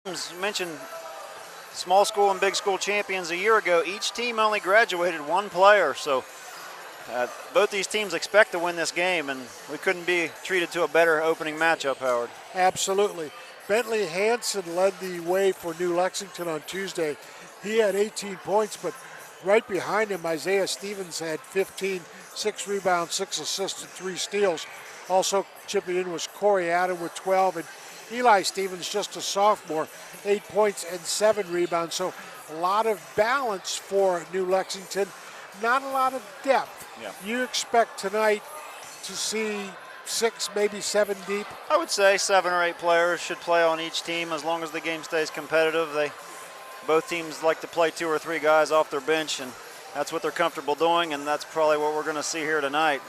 You mentioned small school and big school champions a year ago. Each team only graduated one player, so both these teams expect to win this game, and we couldn't be treated to a better opening matchup, Howard. Absolutely. Bentley Hansen led the way for New Lexington on Tuesday. He had 18 points, but right behind him, Isaiah Stevens had 15, 6 rebounds, 6 assists, and 3 steals. Also chipping in was Corey Adam with 12, and Eli Stevens, just a sophomore, 8 points and 7 rebounds. So a lot of balance for New Lexington, not a lot of depth. Yeah. You expect tonight to see 6, maybe 7 deep? I would say 7 or 8 players should play on each team as long as the game stays competitive. Both teams like to play 2 or 3 guys off their bench, and that's what they're comfortable doing, and that's probably what we're going to see here tonight.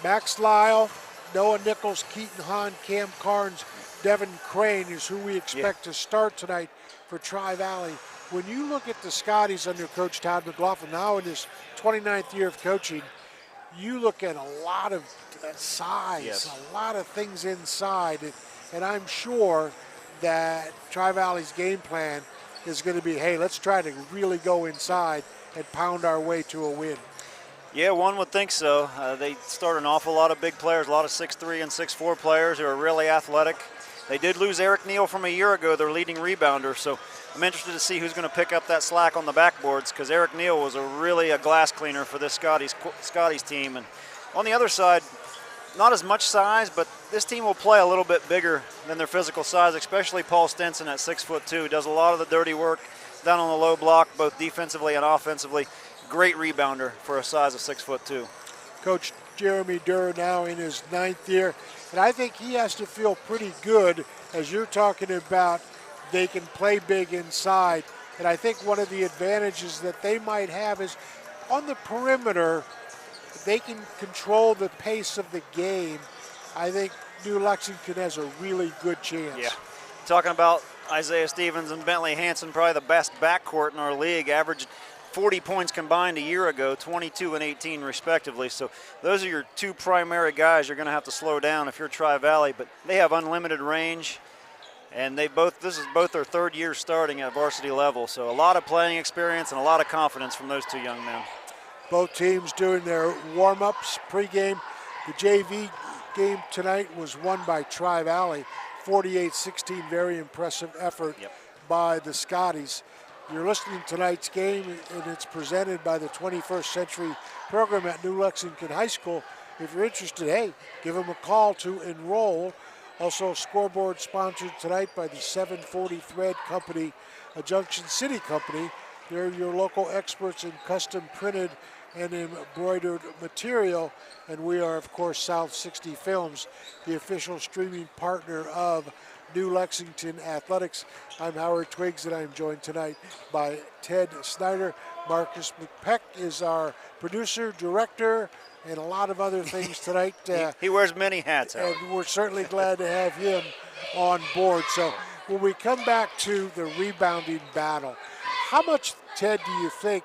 Max Lyle, Noah Nichols, Keaton Hahn, Cam Carnes, Devin Crane is who we expect to start tonight for Tri-Valley. When you look at the Scotties under Coach Todd McLaughlin, now in his 29th year of coaching, you look at a lot of size, a lot of things inside, and I'm sure that Tri-Valley's game plan is going to be, hey, let's try to really go inside and pound our way to a win. Yeah, one would think so. They start an awful lot of big players, a lot of 6'3" and 6'4" players who are really athletic. They did lose Eric Neal from a year ago, their leading rebounder, so I'm interested to see who's going to pick up that slack on the backboards, because Eric Neal was really a glass cleaner for this Scotties team. And on the other side, not as much size, but this team will play a little bit bigger than their physical size, especially Paul Stinson at 6'2", does a lot of the dirty work down on the low block, both defensively and offensively. Great rebounder for a size of 6'2". Coach Jeremy Durr now in his 9th year, and I think he has to feel pretty good, as you're talking about, they can play big inside. And I think one of the advantages that they might have is on the perimeter, they can control the pace of the game. I think New Lexington has a really good chance. Yeah, talking about Isaiah Stevens and Bentley Hansen, probably the best backcourt in our league, averaged 40 points combined a year ago, 22 and 18 respectively. So those are your 2 primary guys you're going to have to slow down if you're Tri-Valley, but they have unlimited range, and this is both their 3rd year starting at varsity level. So a lot of playing experience and a lot of confidence from those 2 young men. Both teams doing their warm-ups pregame. The JV game tonight was won by Tri-Valley, 48-16, very impressive effort by the Scotties. You're listening to tonight's game, and it's presented by the 21st Century Program at New Lexington High School. If you're interested, hey, give them a call to enroll. Also, scoreboard sponsored tonight by the 740 Thread Company, a Junction City company. They're your local experts in custom printed and embroidered material. And we are, of course, South 60 Films, the official streaming partner of New Lexington Athletics. I'm Howard Twiggs, and I'm joined tonight by Ted Snyder. Marcus McPeck is our producer, director, and a lot of other things tonight. He wears many hats, Howard. And we're certainly glad to have him on board. So when we come back to the rebounding battle, how much, Ted, do you think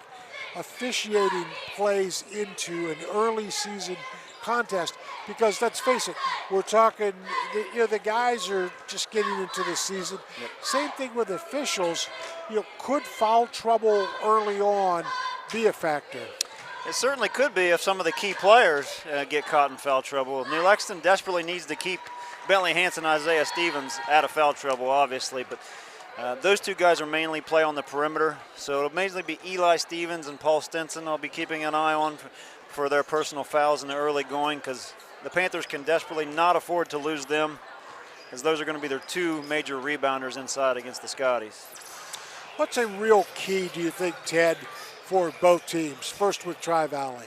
officiating plays into an early season contest? Because let's face it, we're talking, the guys are just getting into the season. Same thing with officials. Could foul trouble early on be a factor? It certainly could be if some of the key players get caught in foul trouble. New Lexington desperately needs to keep Bentley Hansen and Isaiah Stevens out of foul trouble, obviously, but those 2 guys are mainly play on the perimeter, so it'll mainly be Eli Stevens and Paul Stinson I'll be keeping an eye on for their personal fouls in the early going, because the Panthers can desperately not afford to lose them, as those are going to be their 2 major rebounders inside against the Scotties. What's a real key, do you think, Ted, for both teams? First with Tri-Valley.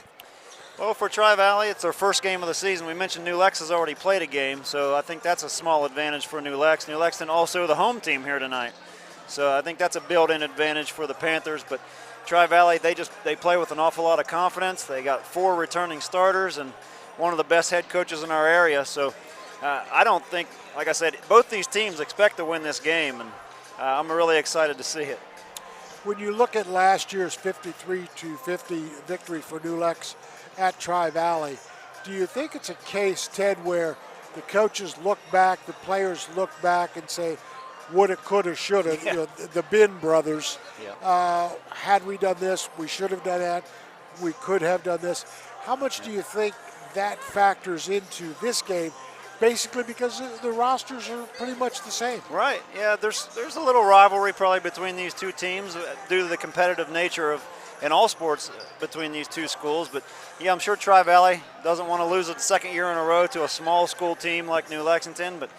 Well, for Tri-Valley, it's their first game of the season. We mentioned New Lex has already played a game, so I think that's a small advantage for New Lex. New Lexington also the home team here tonight. So I think that's a built-in advantage for the Panthers. But Tri-Valley, they play with an awful lot of confidence. They got 4 returning starters and one of the best head coaches in our area. So I don't think, like I said, both these teams expect to win this game, and I'm really excited to see it. When you look at last year's 53-50 victory for New Lex at Tri-Valley, do you think it's a case, Ted, where the coaches look back, the players look back and say, woulda, coulda, shoulda. Yeah. You know, the Bin brothers. Yeah. Had we done this, we should have done that. We could have done this. How much do you think that factors into this game? Basically, because the rosters are pretty much the same. Right. Yeah. There's a little rivalry probably between these two teams due to the competitive nature of in all sports between these two schools. But yeah, I'm sure Tri-Valley doesn't want to lose it the second year in a row to a small school team like New Lexington. But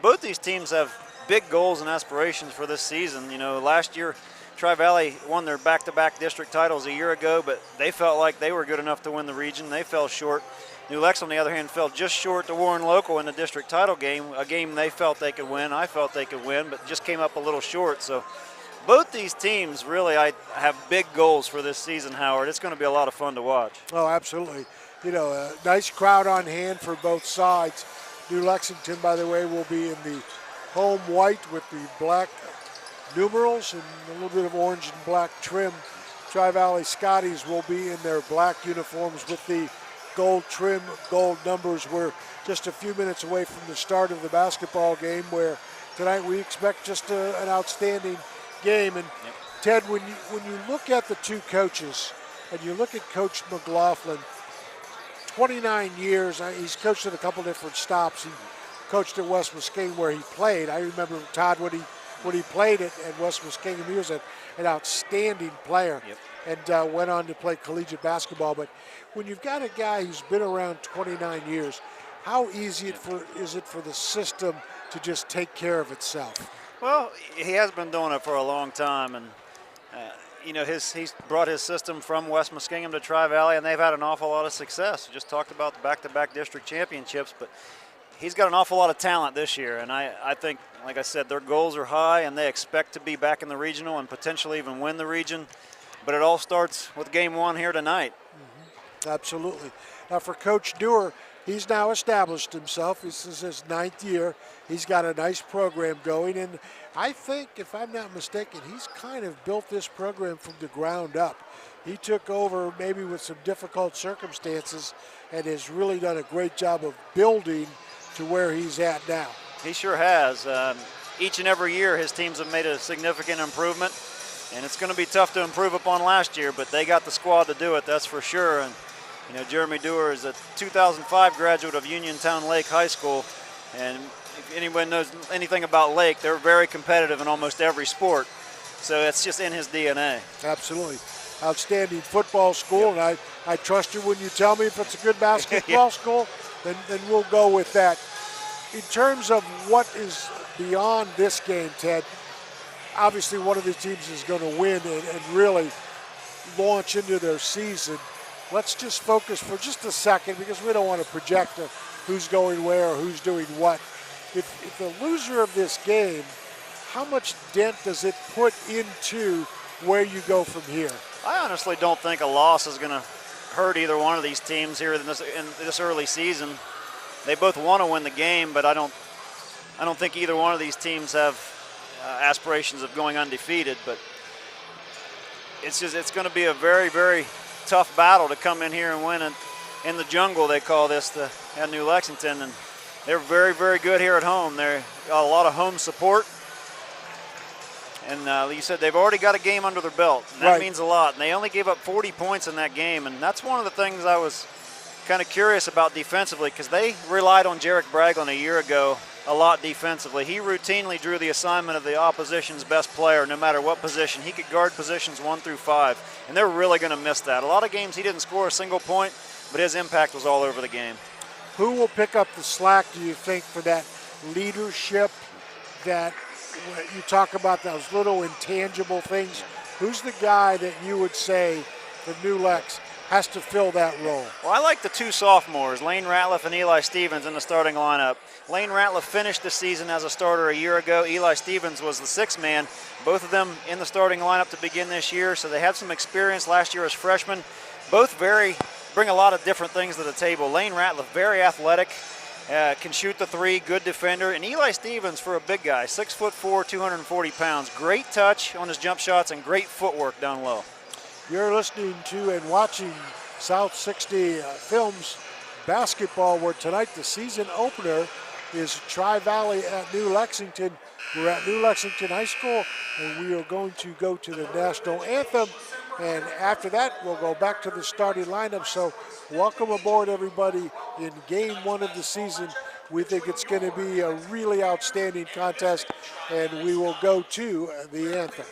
both these teams have big goals and aspirations for this season. Last year Tri-Valley won their back-to-back district titles a year ago, but they felt like they were good enough to win the region. They fell short. New Lex, on the other hand, fell just short to Warren Local in the district title game, a game they felt they could win. I felt they could win, but just came up a little short. So both these teams really have big goals for this season, Howard. It's going to be a lot of fun to watch. Oh, absolutely. A nice crowd on hand for both sides. New Lexington, by the way, will be in the home white with the black numerals and a little bit of orange and black trim. Tri-Valley Scotties will be in their black uniforms with the gold trim, gold numbers. We're just a few minutes away from the start of the basketball game, where tonight we expect just an outstanding game. And Ted, when you look at the two coaches and you look at Coach McLaughlin, 29 years, he's coached at a couple different stops. He coached at West Muskingum where he played. I remember Todd when he played at West Muskingum, he was an outstanding player and went on to play collegiate basketball. But when you've got a guy who's been around 29 years, how easy is it for the system to just take care of itself? Well, he has been doing it for a long time, and he's brought his system from West Muskingum to Tri-Valley, and they've had an awful lot of success. We just talked about the back-to-back district championships, but he's got an awful lot of talent this year, and I think, like I said, their goals are high, and they expect to be back in the regional and potentially even win the region. But it all starts with game one here tonight. Mm-hmm. Absolutely. Now for Coach Dewar, he's now established himself. This is his 9th year. He's got a nice program going, and I think, if I'm not mistaken, he's kind of built this program from the ground up. He took over maybe with some difficult circumstances and has really done a great job of building to where he's at now. He sure has. Each and every year his teams have made a significant improvement, and it's going to be tough to improve upon last year, but they got the squad to do it, that's for sure. And Jeremy Dewar is a 2005 graduate of Uniontown Lake High School, and if anyone knows anything about Lake, they're very competitive in almost every sport, so it's just in his DNA. Absolutely. Outstanding football school, and I trust you when you tell me if it's a good basketball school, then we'll go with that. In terms of what is beyond this game, Ted, obviously one of the teams is going to win and really launch into their season. Let's just focus for just a second, because we don't want to project who's going where or who's doing what. If the loser of this game, how much dent does it put into where you go from here? I honestly don't think a loss is going to hurt either one of these teams here in this early season. They both want to win the game, but I don't think either one of these teams have aspirations of going undefeated. But it's going to be a very, very tough battle to come in here and win in the jungle, they call this, at New Lexington, and they're very, very good here at home. They've got a lot of home support, and you said they've already got a game under their belt, and that means a lot. And they only gave up 40 points in that game, and that's one of the things I was kind of curious about defensively, because they relied on Jarek Braglin a year ago a lot defensively. He routinely drew the assignment of the opposition's best player, no matter what position. He could guard positions 1 through 5, and they're really going to miss that. A lot of games he didn't score a single point, but his impact was all over the game. Who will pick up the slack, do you think, for that leadership that you talk about, those little intangible things? Who's the guy that you would say for New Lex has to fill that role? Well, I like the two sophomores, Lane Ratliff and Eli Stevens, in the starting lineup. Lane Ratliff finished the season as a starter a year ago. Eli Stevens was the 6th man. Both of them in the starting lineup to begin this year, so they have some experience last year as freshmen. Both bring a lot of different things to the table. Lane Ratliff, very athletic, can shoot the 3, good defender. And Eli Stevens, for a big guy, 6'4", 240 pounds. Great touch on his jump shots and great footwork down low. You're listening to and watching South 60 Films basketball, where tonight the season opener is Tri-Valley at New Lexington. We're at New Lexington High School, and we are going to go to the national anthem. And after that, we'll go back to the starting lineup. So welcome aboard, everybody, in game 1 of the season. We think it's going to be a really outstanding contest, and we will go to the anthem.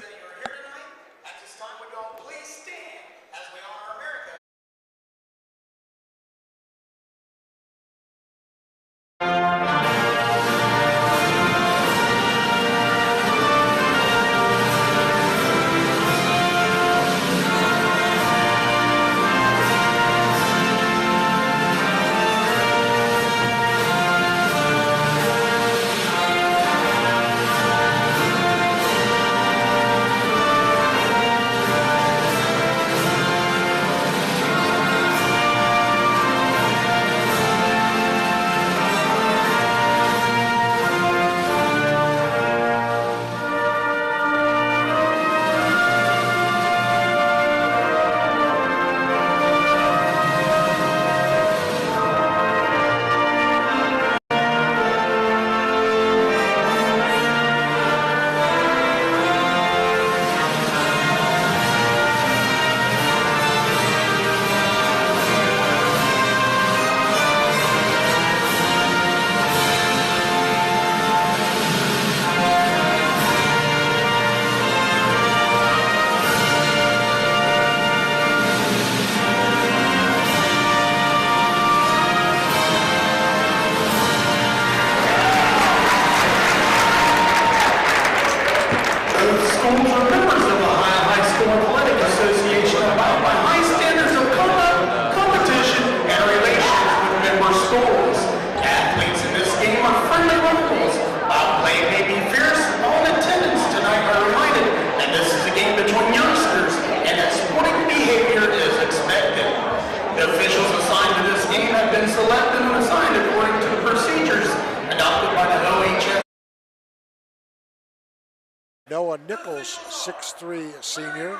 Noah Nichols, 6'3", senior.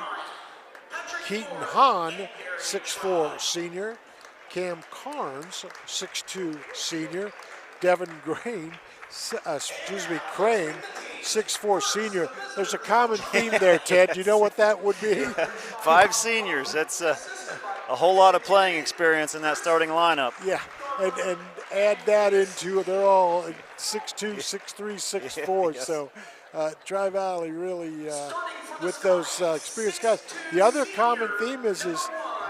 Keaton Hahn, 6'4", senior. Cam Carnes, 6'2", senior. Devin Crane, 6'4", senior. There's a common theme there, Ted. Do you know what that would be? 5 seniors. That's a whole lot of playing experience in that starting lineup. Yeah, and add that into, they're all 6'2", 6'3", 6'4", yes. So Tri-Valley really with those experienced guys. The other common theme is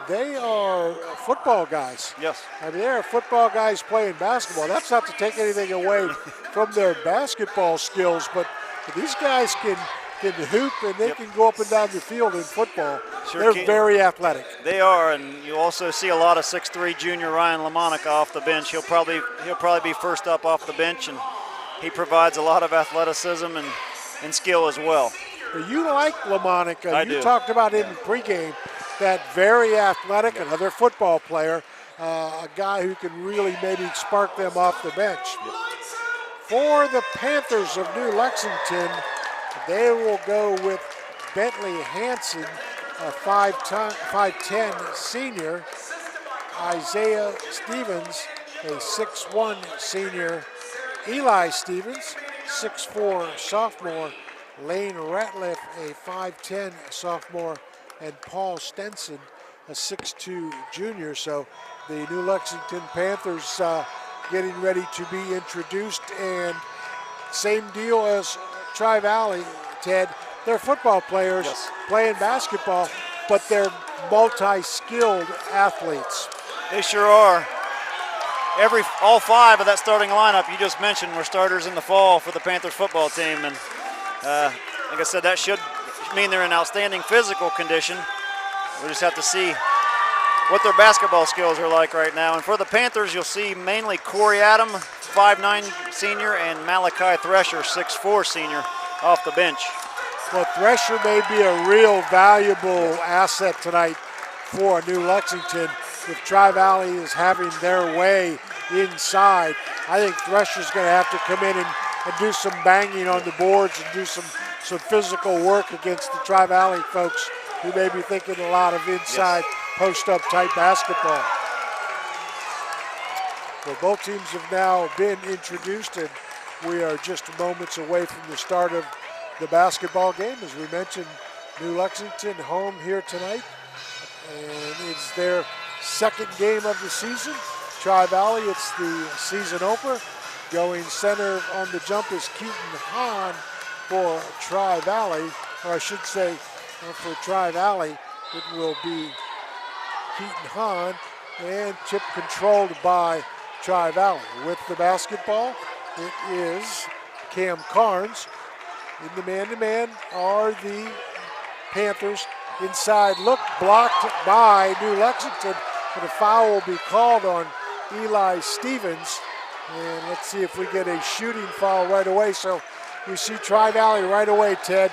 they are football guys. Yes. I mean, they're football guys playing basketball. That's not to take anything away from their basketball skills, but these guys can hoop and they can go up and down the field in football. Sure They're very athletic. They are, and you also see a lot of 6'3" junior Ryan LaMonica off the bench. He'll probably be first up off the bench, and he provides a lot of athleticism and skill as well. You like LaMonica. You talked about him in pregame. That very athletic, another football player, a guy who can really maybe spark them off the bench. For the Panthers of New Lexington, they will go with Bentley Hansen, a 5'10" senior. Isaiah Stevens, a 6'1" senior. Eli Stevens, 6'4" sophomore. Lane Ratliff, a 5'10" sophomore. And Paul Stenson, a 6'2" junior. So the New Lexington Panthers getting ready to be introduced. And same deal as Tri-Valley, Ted. They're football players playing basketball, but they're multi-skilled athletes. They sure are. All 5 of that starting lineup you just mentioned were starters in the fall for the Panthers football team. And like I said, that should mean they're in outstanding physical condition. We just have to see what their basketball skills are like right now. And for the Panthers, you'll see mainly Corey Adam, 5'9" senior, and Malachi Thresher, 6'4" senior, off the bench. Well, Thresher may be a real valuable asset tonight for New Lexington. If Tri-Valley is having their way inside, I think Thresher's going to have to come in and do some banging on the boards and do some physical work against the Tri-Valley folks who may be thinking a lot of inside post-up type basketball. Well, both teams have now been introduced, and We are just moments away from the start of the basketball game. As we mentioned, New Lexington home here tonight, and it's their second game of the season. Tri-Valley, it's the season opener. Going center on the jump is Keaton Hahn for Tri-Valley, or I should say for Tri-Valley, it will be Keaton Hahn, and chip controlled by Tri-Valley. With the basketball, it is Cam Carnes. In the man-to-man are the Panthers. Inside look blocked by New Lexington, but a foul will be called on Eli Stevens. And let's see if we get a shooting foul right away. So we see Tri-Valley right away, Ted,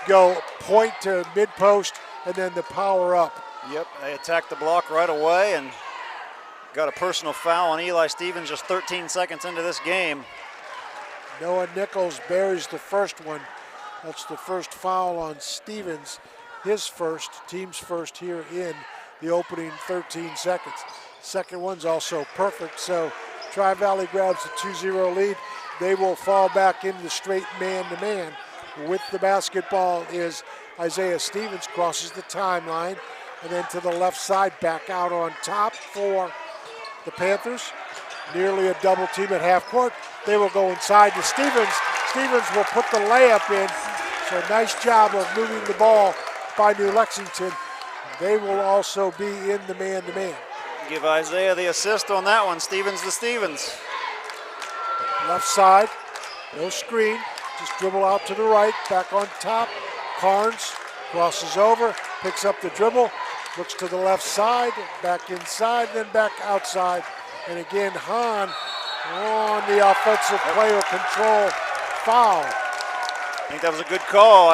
go point to mid-post and then the power up. Yep, they attacked the block right away and got a personal foul on Eli Stevens just 13 seconds into this game. Noah Nichols buries the first one. That's the first foul on Stevens. His first, team's first here in the opening 13 seconds. Second one's also perfect, so Tri-Valley grabs the 2-0 lead. They will fall back into the straight man-to-man. With the basketball is Isaiah Stevens, crosses the timeline, and then to the left side, back out on top for the Panthers. Nearly a double team at half court. They will go inside to Stevens. Stevens will put the layup in. So nice job of moving the ball by New Lexington. They will also be in the man-to-man. Give Isaiah the assist on that one. Stevens to Stevens. Left side, no screen. Just dribble out to the right, back on top. Carnes crosses over, picks up the dribble, looks to the left side, back inside, then back outside. And again, Hahn on the offensive player control foul. I think that was a good call.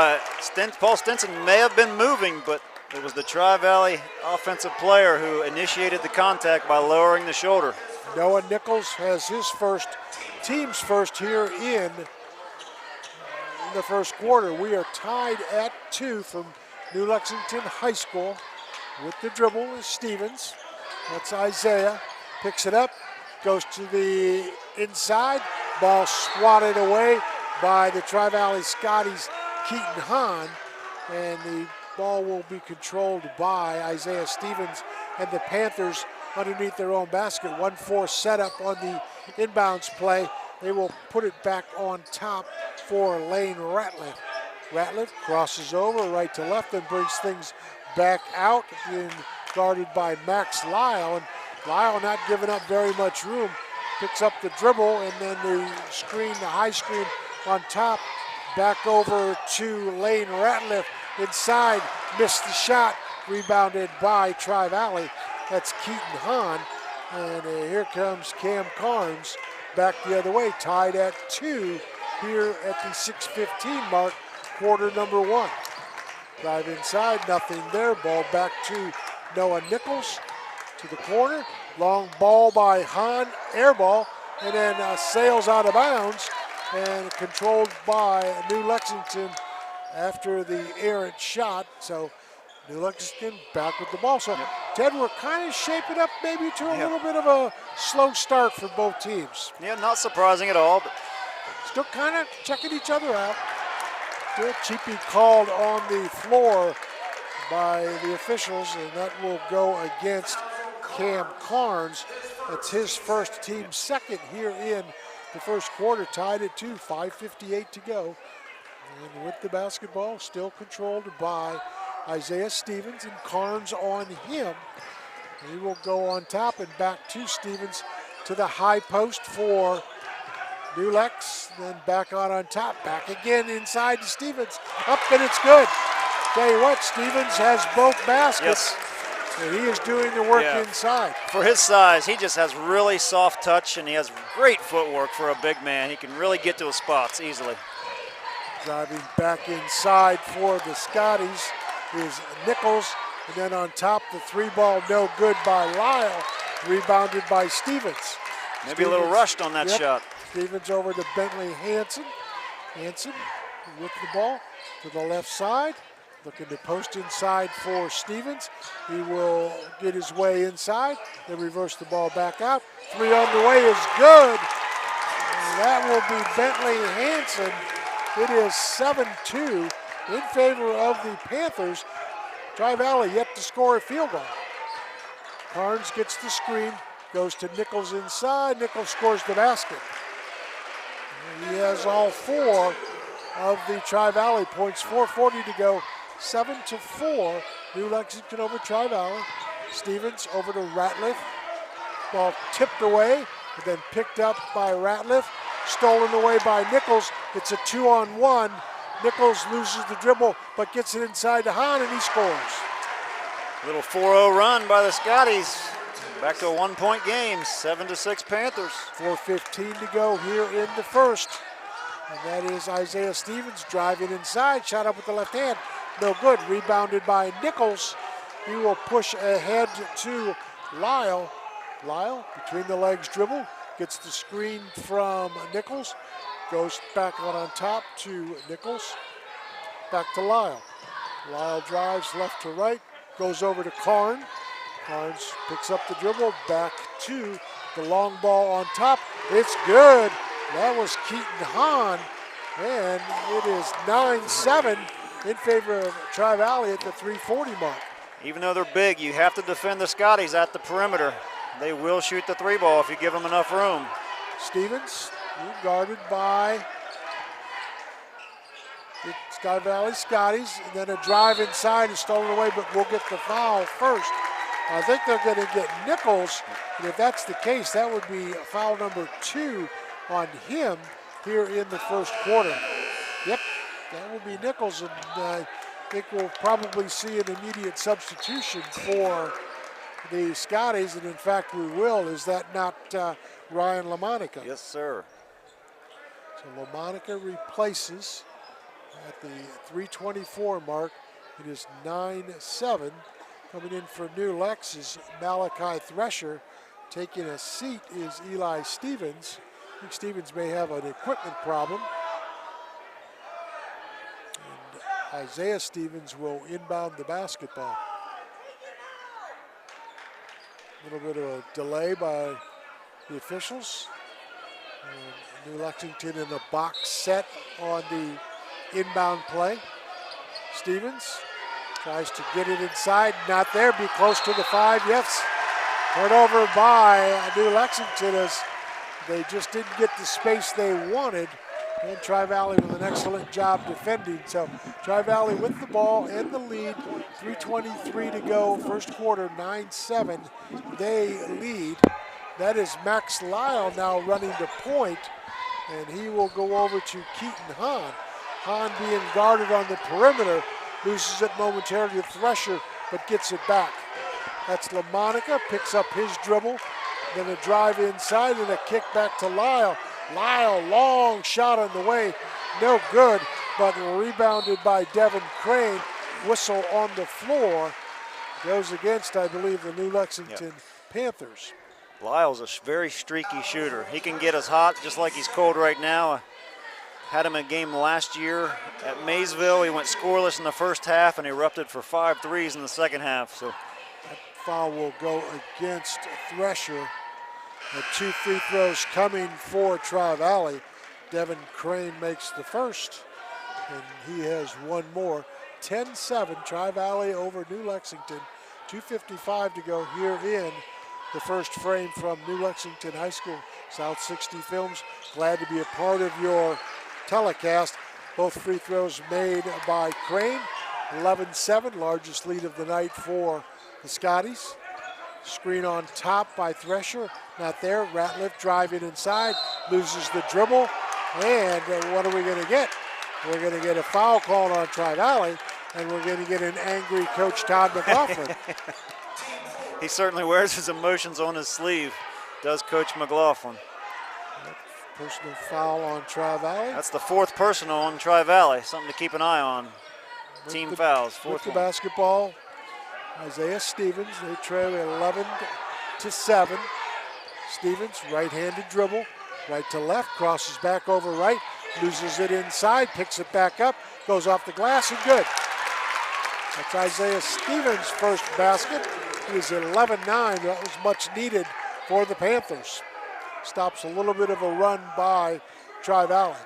Paul Stinson may have been moving, but it was the Tri-Valley offensive player who initiated the contact by lowering the shoulder. Noah Nichols has his first, team's first here in the first quarter. We are tied at 2 from New Lexington High School. With the dribble is Stevens. That's Isaiah. Picks it up, goes to the inside. Ball swatted away by the Tri-Valley Scotties, Keaton Hahn. And the ball will be controlled by Isaiah Stevens and the Panthers underneath their own basket. 1-4 setup on the inbounds play. They will put it back on top for Lane Ratliff. Ratliff crosses over right to left and brings things back out, being guarded by Max Lyle. And Lyle not giving up very much room. Picks up the dribble and then the screen, the high screen on top. Back over to Lane Ratliff. Inside, missed the shot. Rebounded by Tri-Valley. That's Keaton Hahn. And here comes Cam Carnes back the other way, tied at 2 here at the 6:15 mark, quarter number 1. Drive inside, nothing there. Ball back to Noah Nichols to the corner. Long ball by Hahn, air ball, and then sails out of bounds and controlled by New Lexington after the errant shot. So New Lexington back with the ball. So Ted, we're kind of shaping up maybe to a little bit of a slow start for both teams. Yeah, not surprising at all. But still kind of checking each other out. Still cheaply called on the floor by the officials, and that will go against Cam Carnes. That's his first, team second here in the first quarter, tied at 2, 5:58 to go. And with the basketball still controlled by Isaiah Stevens, and Carnes on him. He will go on top and back to Stevens to the high post for New Lex, then back on top, back again inside to Stevens. Up and it's good. Tell you what, Stevens has both baskets. yes, And he is doing the work inside. for his size, he just has really soft touch and he has great footwork for a big man. He can really get to his spots easily. Driving back inside for the Scotties is Nichols. And then on top, the 3-ball no good by Lyle, rebounded by Stevens. Maybe a little rushed on that shot. Stevens over to Bentley Hansen. Hansen with the ball to the left side. Looking to post inside for Stevens. He will get his way inside, then reverse the ball back out. 3 on the way is good. And that will be Bentley Hansen. It is 7-2 in favor of the Panthers. Tri-Valley yet to score a field goal. Carnes gets the screen, goes to Nichols inside. Nichols scores the basket. He has all 4 of the Tri-Valley points. 4:40 to go. 7-4. New Lexington over Tri-Valley. Stevens over to Ratliff. Ball tipped away, but then picked up by Ratliff. Stolen away by Nichols. It's a 2-on-1. Nichols loses the dribble, but gets it inside to Hahn, and he scores. Little 4-0 run by the Scotties. Back to a 1-point game, 7-6 Panthers. 4:15 to go here in the first. And that is Isaiah Stevens driving inside, shot up with the left hand. No good, rebounded by Nichols. He will push ahead to Lyle. Lyle, between the legs dribble, gets the screen from Nichols. Goes back on top to Nichols. Back to Lyle. Lyle drives left to right, goes over to Karn. Carnes picks up the dribble, back to the long ball on top. It's good. That was Keaton Hahn, and it is 9-7 in favor of Tri-Valley at the 3:40 mark. Even though they're big, you have to defend the Scotties at the perimeter. They will shoot the 3 ball if you give them enough room. Stevens guarded by the Tri-Valley Scotties, and then a drive inside is stolen away, but we'll get the foul first. I think they're going to get Nichols, and if that's the case, that would be foul number 2 on him here in the first quarter. Yep, that will be Nichols, and I think we'll probably see an immediate substitution for the Scotties, and in fact we will. Is that not Ryan LaMonica? Yes, sir. So LaMonica replaces at the 3:24 mark. It is 9-7. Coming in for New Lex is Malachi Thresher. Taking a seat is Eli Stevens. I think Stevens may have an equipment problem. And Isaiah Stevens will inbound the basketball. A little bit of a delay by the officials. And New Lexington in a box set on the inbound play. Stevens tries to get it inside, not there, be close to the 5, yes. Turnover by New Lexington as they just didn't get the space they wanted. And Tri-Valley with an excellent job defending. So Tri-Valley with the ball and the lead, 3:23 to go, first quarter, 9-7, they lead. That is Max Lyle now running to point, and he will go over to Keaton Hahn. Hahn being guarded on the perimeter, loses it momentarily to Thresher, but gets it back. That's LaMonica, picks up his dribble, then a drive inside and a kick back to Lyle. Lyle, long shot on the way, no good, but rebounded by Devin Crane. Whistle on the floor, goes against, I believe, the New Lexington Panthers. Lyle's a very streaky shooter. He can get us hot just like he's cold right now. Had him in a game last year at Maysville. He went scoreless in the first half and erupted for 5 threes in the second half. So that foul will go against Thresher. The 2 free throws coming for Tri-Valley. Devin Crane makes the first, and he has one more. 10-7, Tri-Valley over New Lexington. 2:55 to go here in the first frame from New Lexington High School. South 60 Films, glad to be a part of your telecast. Both free throws made by Crane. 11-7, largest lead of the night for the Scotties. Screen on top by Thresher, not there. Ratliff driving inside, loses the dribble, and what are we going to get? We're going to get a foul called on Tri-Valley, and we're going to get an angry Coach Todd McLaughlin. He certainly wears his emotions on his sleeve, does Coach McLaughlin. Personal foul on Tri-Valley. That's the 4th personal on Tri-Valley, something to keep an eye on. Team fouls, 4th with the one. Basketball, Isaiah Stevens, they trail 11-7. Stevens, right-handed dribble, right to left, crosses back over right, loses it inside, picks it back up, goes off the glass, and good. That's Isaiah Stevens' first basket. It is 11-9. That was much needed for the Panthers. stops a little bit of a run by Tri-Valley.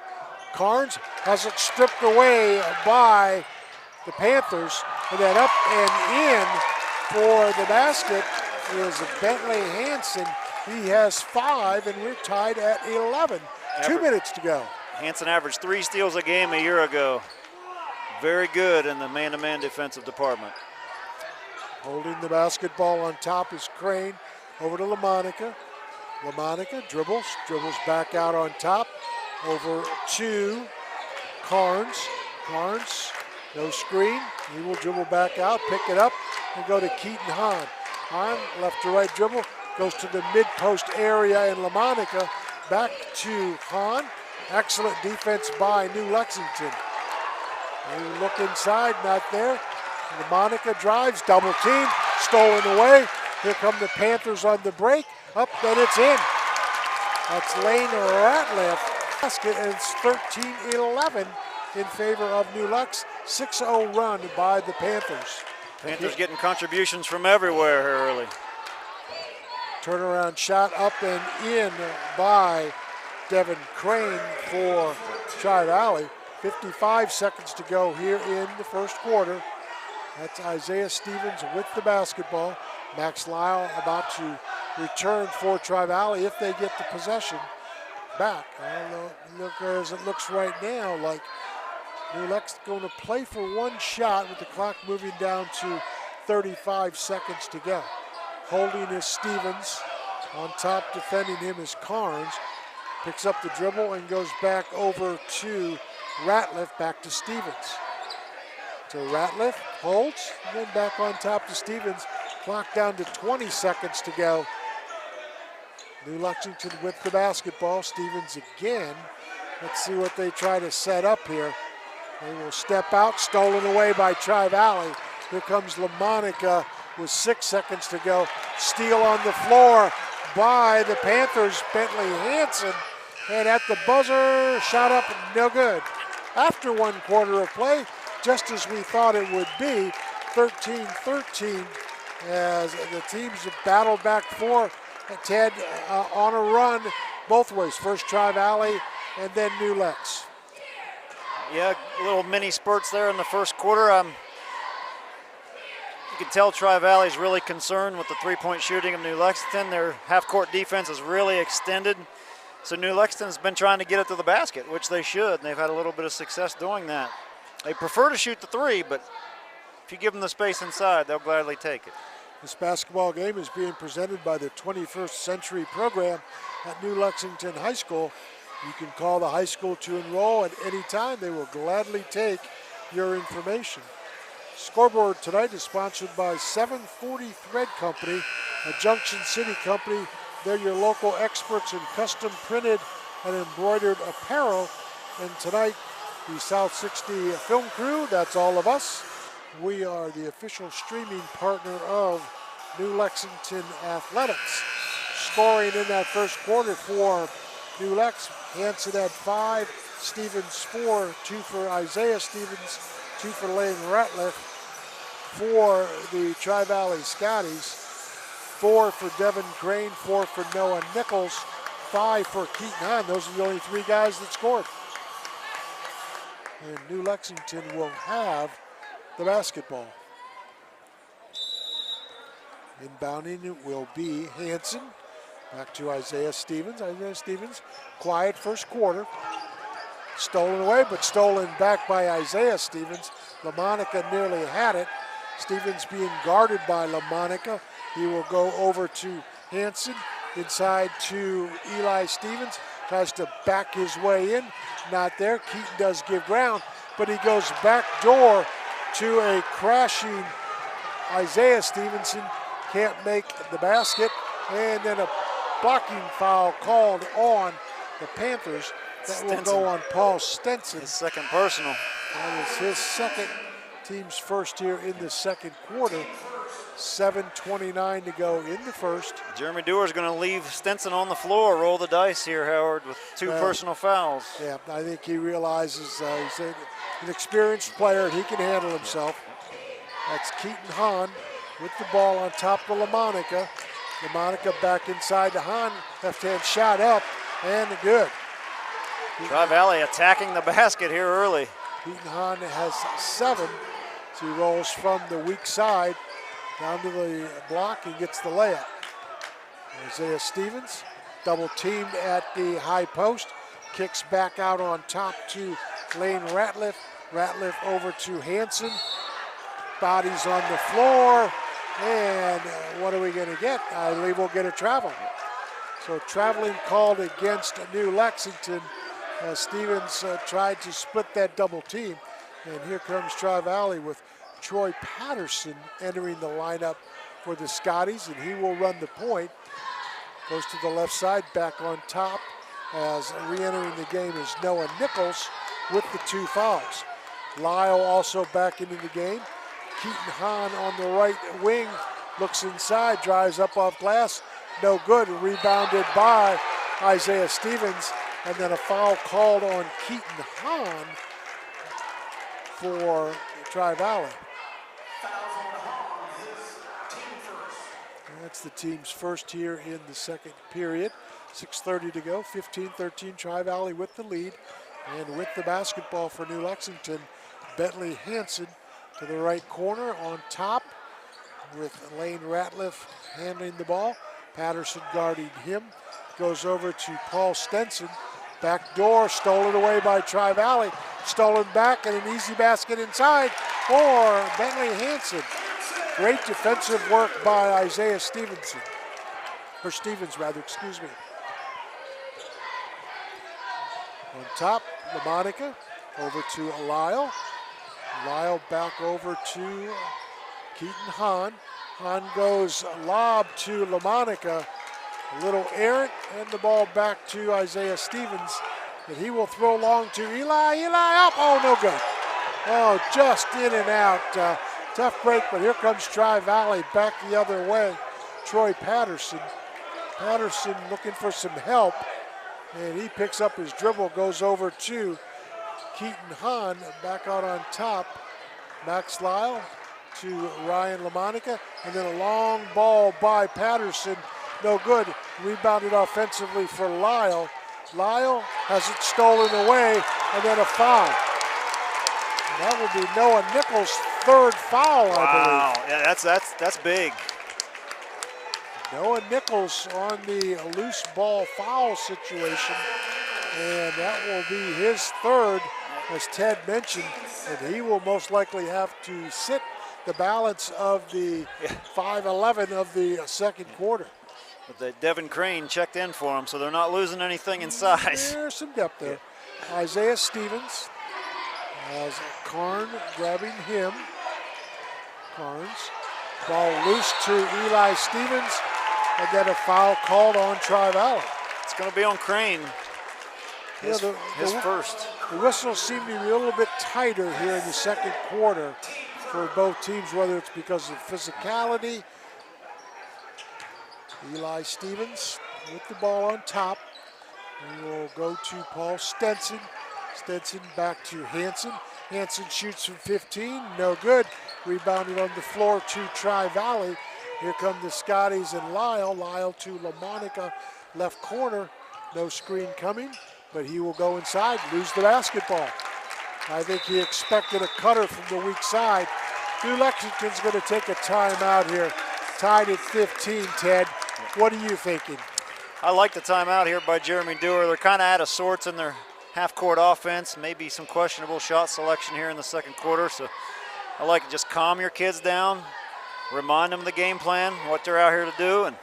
Carnes has it stripped away by the Panthers, and then up and in for the basket is Bentley Hansen. He has 5, and we're tied at 11. 2 minutes to go. Hansen averaged 3 steals a game a year ago. Very good in the man-to-man defensive department. Holding the basketball on top is Crane. Over to LaMonica. LaMonica dribbles back out on top. Over to Carnes. Carnes, no screen. He will dribble back out, pick it up, and go to Keaton Hahn. Hahn, left to right dribble, goes to the mid-post area in LaMonica. Back to Hahn. Excellent defense by New Lexington. They look inside, not there. LaMonica drives, double team, stolen away. Here come the Panthers on the break. Up, then it's in. That's Lane Ratliff. Basket, and it's 13-11 in favor of New Lex. 6-0 run by the Panthers. Panthers getting contributions from everywhere here early. Turnaround shot up and in by Devin Crane for Tri-Valley. 55 seconds to go here in the first quarter. That's Isaiah Stevens with the basketball. Max Lyle about to return for Tri-Valley if they get the possession back. Look, as it looks right now, like New Lex going to play for one shot with the clock moving down to 35 seconds to go. Holding is Stevens. On top defending him is Carnes. Picks up the dribble and goes back over to Ratliff, back to Stevens. To Ratliff, holds, and then back on top to Stevens. Clock down to 20 seconds to go. New Lexington with the basketball. Stevens again. Let's see what they try to set up here. They will step out, stolen away by Tri-Valley. Here comes LaMonica with 6 seconds to go. Steal on the floor by the Panthers, Bentley Hansen. And at the buzzer, shot up, no good. After 1 quarter of play, just as we thought it would be, 13-13, as the teams have battled back for Ted on a run both ways. First Tri-Valley and then New Lex. Yeah, little mini spurts there in the first quarter. You can tell Tri-Valley's really concerned with the three-point shooting of New Lexington. Their half-court defense is really extended. So New Lexington's been trying to get it to the basket, which they should, and they've had a little bit of success doing that. They prefer to shoot the 3, but if you give them the space inside, they'll gladly take it. This basketball game is being presented by the 21st Century program at New Lexington High School. You can call the high school to enroll at any time. They will gladly take your information. Scoreboard tonight is sponsored by 740 Thread Company, a Junction City company. They're your local experts in custom printed and embroidered apparel. And tonight, the South 60 film crew, that's all of us. We are the official streaming partner of New Lexington Athletics. Scoring in that first quarter for New Lex, Hansen had 5, Stevens 4, 2 for Isaiah Stevens, 2 for Lane Ratliff, 4 the Tri-Valley Scotties, 4 for Devin Crane, 4 for Noah Nichols, 5 for Keaton Hahn. Those are the only 3 guys that scored. And New Lexington will have the basketball. Inbounding it will be Hansen. Back to Isaiah Stevens. Isaiah Stevens, quiet first quarter. Stolen away, but stolen back by Isaiah Stevens. LaMonica nearly had it. Stevens being guarded by LaMonica. He will go over to Hansen. Inside to Eli Stevens. Tries to back his way in. Not there. Keaton does give ground, but he goes back door to a crashing Isaiah Stevenson. Can't make the basket. And then a blocking foul called on the Panthers. That will go on Paul Stenson. His second personal. That is his second, team's first here in the second quarter. 7:29 to go in the first. Jeremy Dewar's going to leave Stenson on the floor, roll the dice here, Howard, with 2 personal fouls. Yeah, I think he realizes he's an experienced player and he can handle himself. That's Keaton Hahn with the ball on top of LaMonica. LaMonica back inside to Hahn. Left-hand shot up and good. Tri-Valley attacking the basket here early. Keaton Hahn has 7. So he rolls from the weak side down to the block and gets the layup. Isaiah Stevens, double teamed at the high post, kicks back out on top to Lane Ratliff. Ratliff over to Hanson. Bodies on the floor. And what are we going to get? I believe we'll get a travel. So traveling called against New Lexington. Stevens tried to split that double team. And here comes Tri-Valley with Troy Patterson entering the lineup for the Scotties, and he will run the point. Goes to the left side, back on top, as re-entering the game is Noah Nichols with the 2 fouls. Lyle also back into the game. Keaton Hahn on the right wing, looks inside, drives up off glass, no good, rebounded by Isaiah Stevens, and then a foul called on Keaton Hahn for Tri-Valley. That's the team's first here in the second period. 6:30 to go, 15-13, Tri-Valley with the lead. And with the basketball for New Lexington, Bentley Hanson to the right corner on top with Lane Ratliff handling the ball. Patterson guarding him. Goes over to Paul Stenson. Back door, stolen away by Tri-Valley. Stolen back and an easy basket inside for Bentley Hanson. Great defensive work by Isaiah Stevenson. Or Stevens, rather, excuse me. On top, LaMonica over to Lyle. Lyle back over to Keaton Hahn. Hahn goes lob to LaMonica. A little errant, and the ball back to Isaiah Stevens. And he will throw long to Eli. Eli up, oh, no good. Oh, just in and out. Tough break, but here comes Tri-Valley back the other way. Troy Patterson. Patterson looking for some help, and he picks up his dribble, goes over to Keaton Hahn, back out on top. Max Lyle to Ryan LaMonica, and then a long ball by Patterson. No good. Rebounded offensively for Lyle. Lyle has it stolen away, and then a foul. And that will be Noah Nichols' 3rd foul, I believe. Yeah, that's big. Noah Nichols on the loose ball foul situation, and that will be his 3rd, as Ted mentioned, and he will most likely have to sit the balance of the 5:11 of the second quarter. But the Devin Crane checked in for him, so they're not losing anything in size. There's some depth there. Isaiah Stevens has Karn grabbing him. Carnes. Ball loose to Eli Stevens, and then a foul called on Tri-Valley. It's going to be on Crane. His first. The whistles seem to be a little bit tighter here in the second quarter for both teams, whether it's because of physicality. Eli Stevens with the ball on top. We will go to Paul Stenson. Stenson back to Hanson. Hanson shoots from 15, no good. Rebounded on the floor to Tri-Valley. Here come the Scotties and Lyle. Lyle to LaMonica, left corner. No screen coming, but he will go inside, lose the basketball. I think he expected a cutter from the weak side. New Lexington's going to take a timeout here. Tied at 15, Ted. What are you thinking? I like the timeout here by Jeremy Dewar. They're kind of out of sorts in their half-court offense, maybe some questionable shot selection here in the second quarter. So I like to just calm your kids down, remind them of the game plan, what they're out here to do. And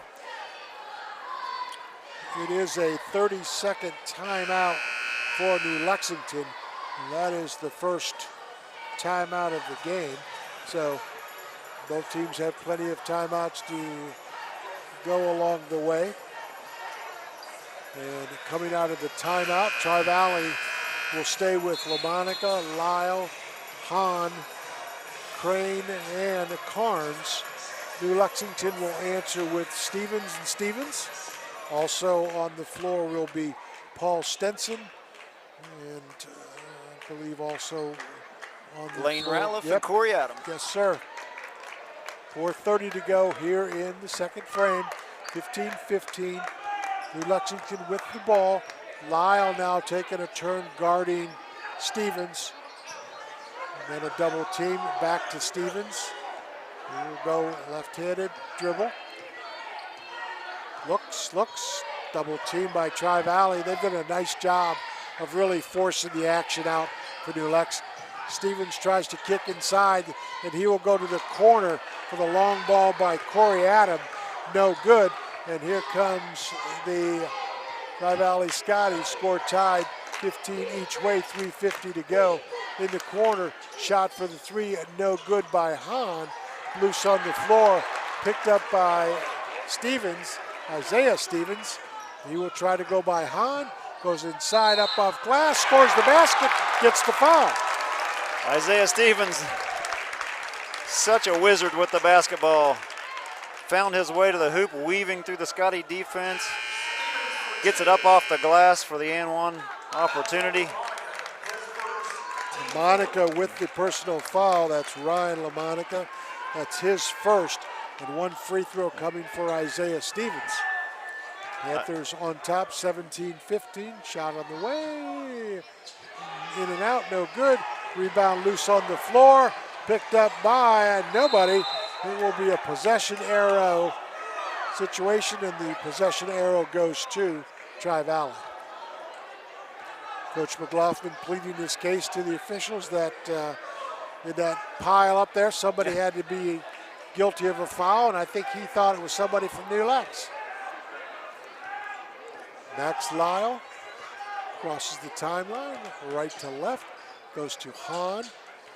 it is a 30-second timeout for New Lexington. And that is the first timeout of the game. So both teams have plenty of timeouts to go along the way. And coming out of the timeout, Tri-Valley will stay with LaMonica, Lyle, Hahn, Crane, and Carnes. New Lexington will answer with Stevens and Stevens. Also on the floor will be Paul Stenson, and I believe also on the Lane floor, Ratliff and Corey Adams. Yes, sir. 4:30 to go here in the second frame. 15-15. New Lexington with the ball. Lyle now taking a turn guarding Stevens. And then a double team back to Stevens. He will go left-handed dribble. Looks, double team by Tri-Valley. They've done a nice job of really forcing the action out for New Lex. Stevens tries to kick inside, and he will go to the corner for the long ball by Corey Adam. No good, and here comes the Tri-Valley Scotties, score tied 15 each way, 3:50 to go. In the corner, shot for the three, no good by Hahn. Loose on the floor, picked up by Stevens, Isaiah Stevens. He will try to go by Hahn, goes inside up off glass, scores the basket, gets the foul. Isaiah Stevens, such a wizard with the basketball. Found his way to the hoop, weaving through the Scotty defense. Gets it up off the glass for the and one opportunity. LaMonica with the personal foul. That's Ryan LaMonica. That's his first. And one free throw coming for Isaiah Stevens. Panthers on top, 17-15. Shot on the way. In and out, no good. Rebound loose on the floor. Picked up by nobody. It will be a possession arrow situation, and the possession arrow goes to Tri-Valley. Coach McLaughlin pleading his case to the officials that in that pile up there, somebody had to be guilty of a foul, and I think he thought it was somebody from New Lex. Max Lyle crosses the timeline, right to left, goes to Hahn.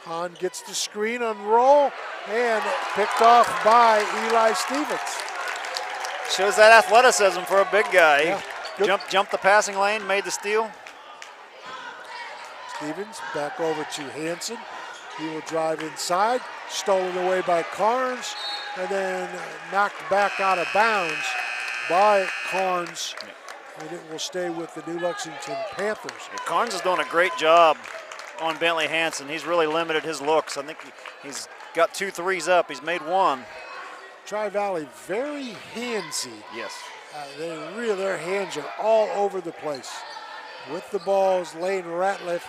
Hahn gets the screen on roll and picked off by Eli Stevens. Shows that athleticism for a big guy. Yeah, Jumped the passing lane, made the steal. Stevens back over to Hanson. He will drive inside, stolen away by Carnes, and then knocked back out of bounds by Carnes, and it will stay with the New Lexington Panthers. Yeah, Carnes is doing a great job on Bentley Hanson. He's really limited his looks. I think he's got 2 threes up. He's made 1. Tri-Valley very handsy. Yes. Their hands are all over the place. With the balls, Lane Ratliff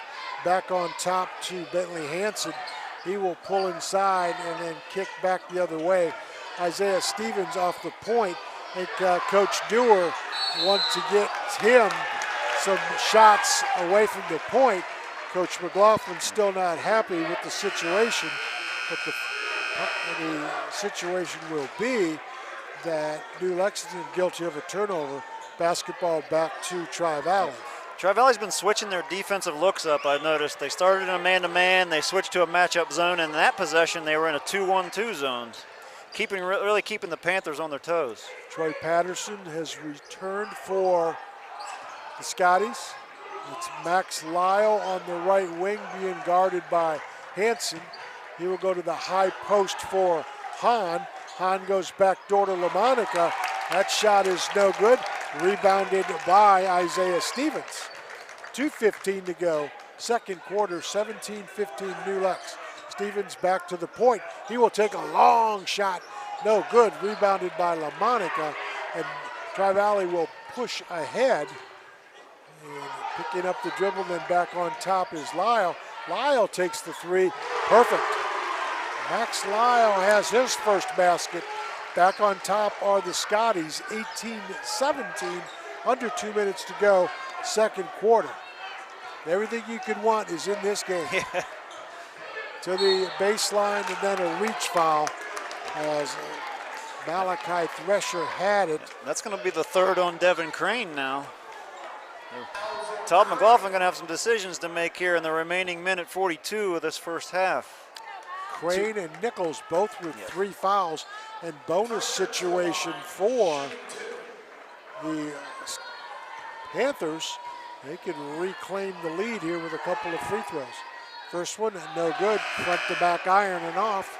back on top to Bentley Hanson. He will pull inside and then kick back the other way. Isaiah Stevens off the point. I think Coach Dewar wants to get him some shots away from the point. Coach McLaughlin still not happy with the situation, but the situation will be that New Lexington guilty of a turnover. Basketball back to Tri-Valley. Tri-Valley's been switching their defensive looks up, I've noticed. They started in a man-to-man, they switched to a matchup zone, and in that possession they were in a 2-1-2 zone, really keeping the Panthers on their toes. Troy Patterson has returned for the Scotties. It's Max Lyle on the right wing being guarded by Hanson. He will go to the high post for Hahn. Hahn goes back door to LaMonica. That shot is no good. Rebounded by Isaiah Stevens. 2:15 to go. Second quarter, 17-15 New Lex. Stevens back to the point. He will take a long shot. No good. Rebounded by LaMonica. And Tri-Valley will push ahead. And picking up the dribble, then back on top is Lyle. Lyle takes the three. Perfect. Max Lyle has his first basket. Back on top are the Scotties, 18-17, under 2 minutes to go, second quarter. Everything you could want is in this game. Yeah. To the baseline and then a reach foul as Malachi Thresher had it. That's going to be the third on Devin Crane now. Todd McLaughlin going to have some decisions to make here in the remaining minute 42 of this first half. Crane and Nichols both with 3 fouls, and bonus situation for the Panthers. They can reclaim the lead here with a couple of free throws. First one, no good, front to back iron and off.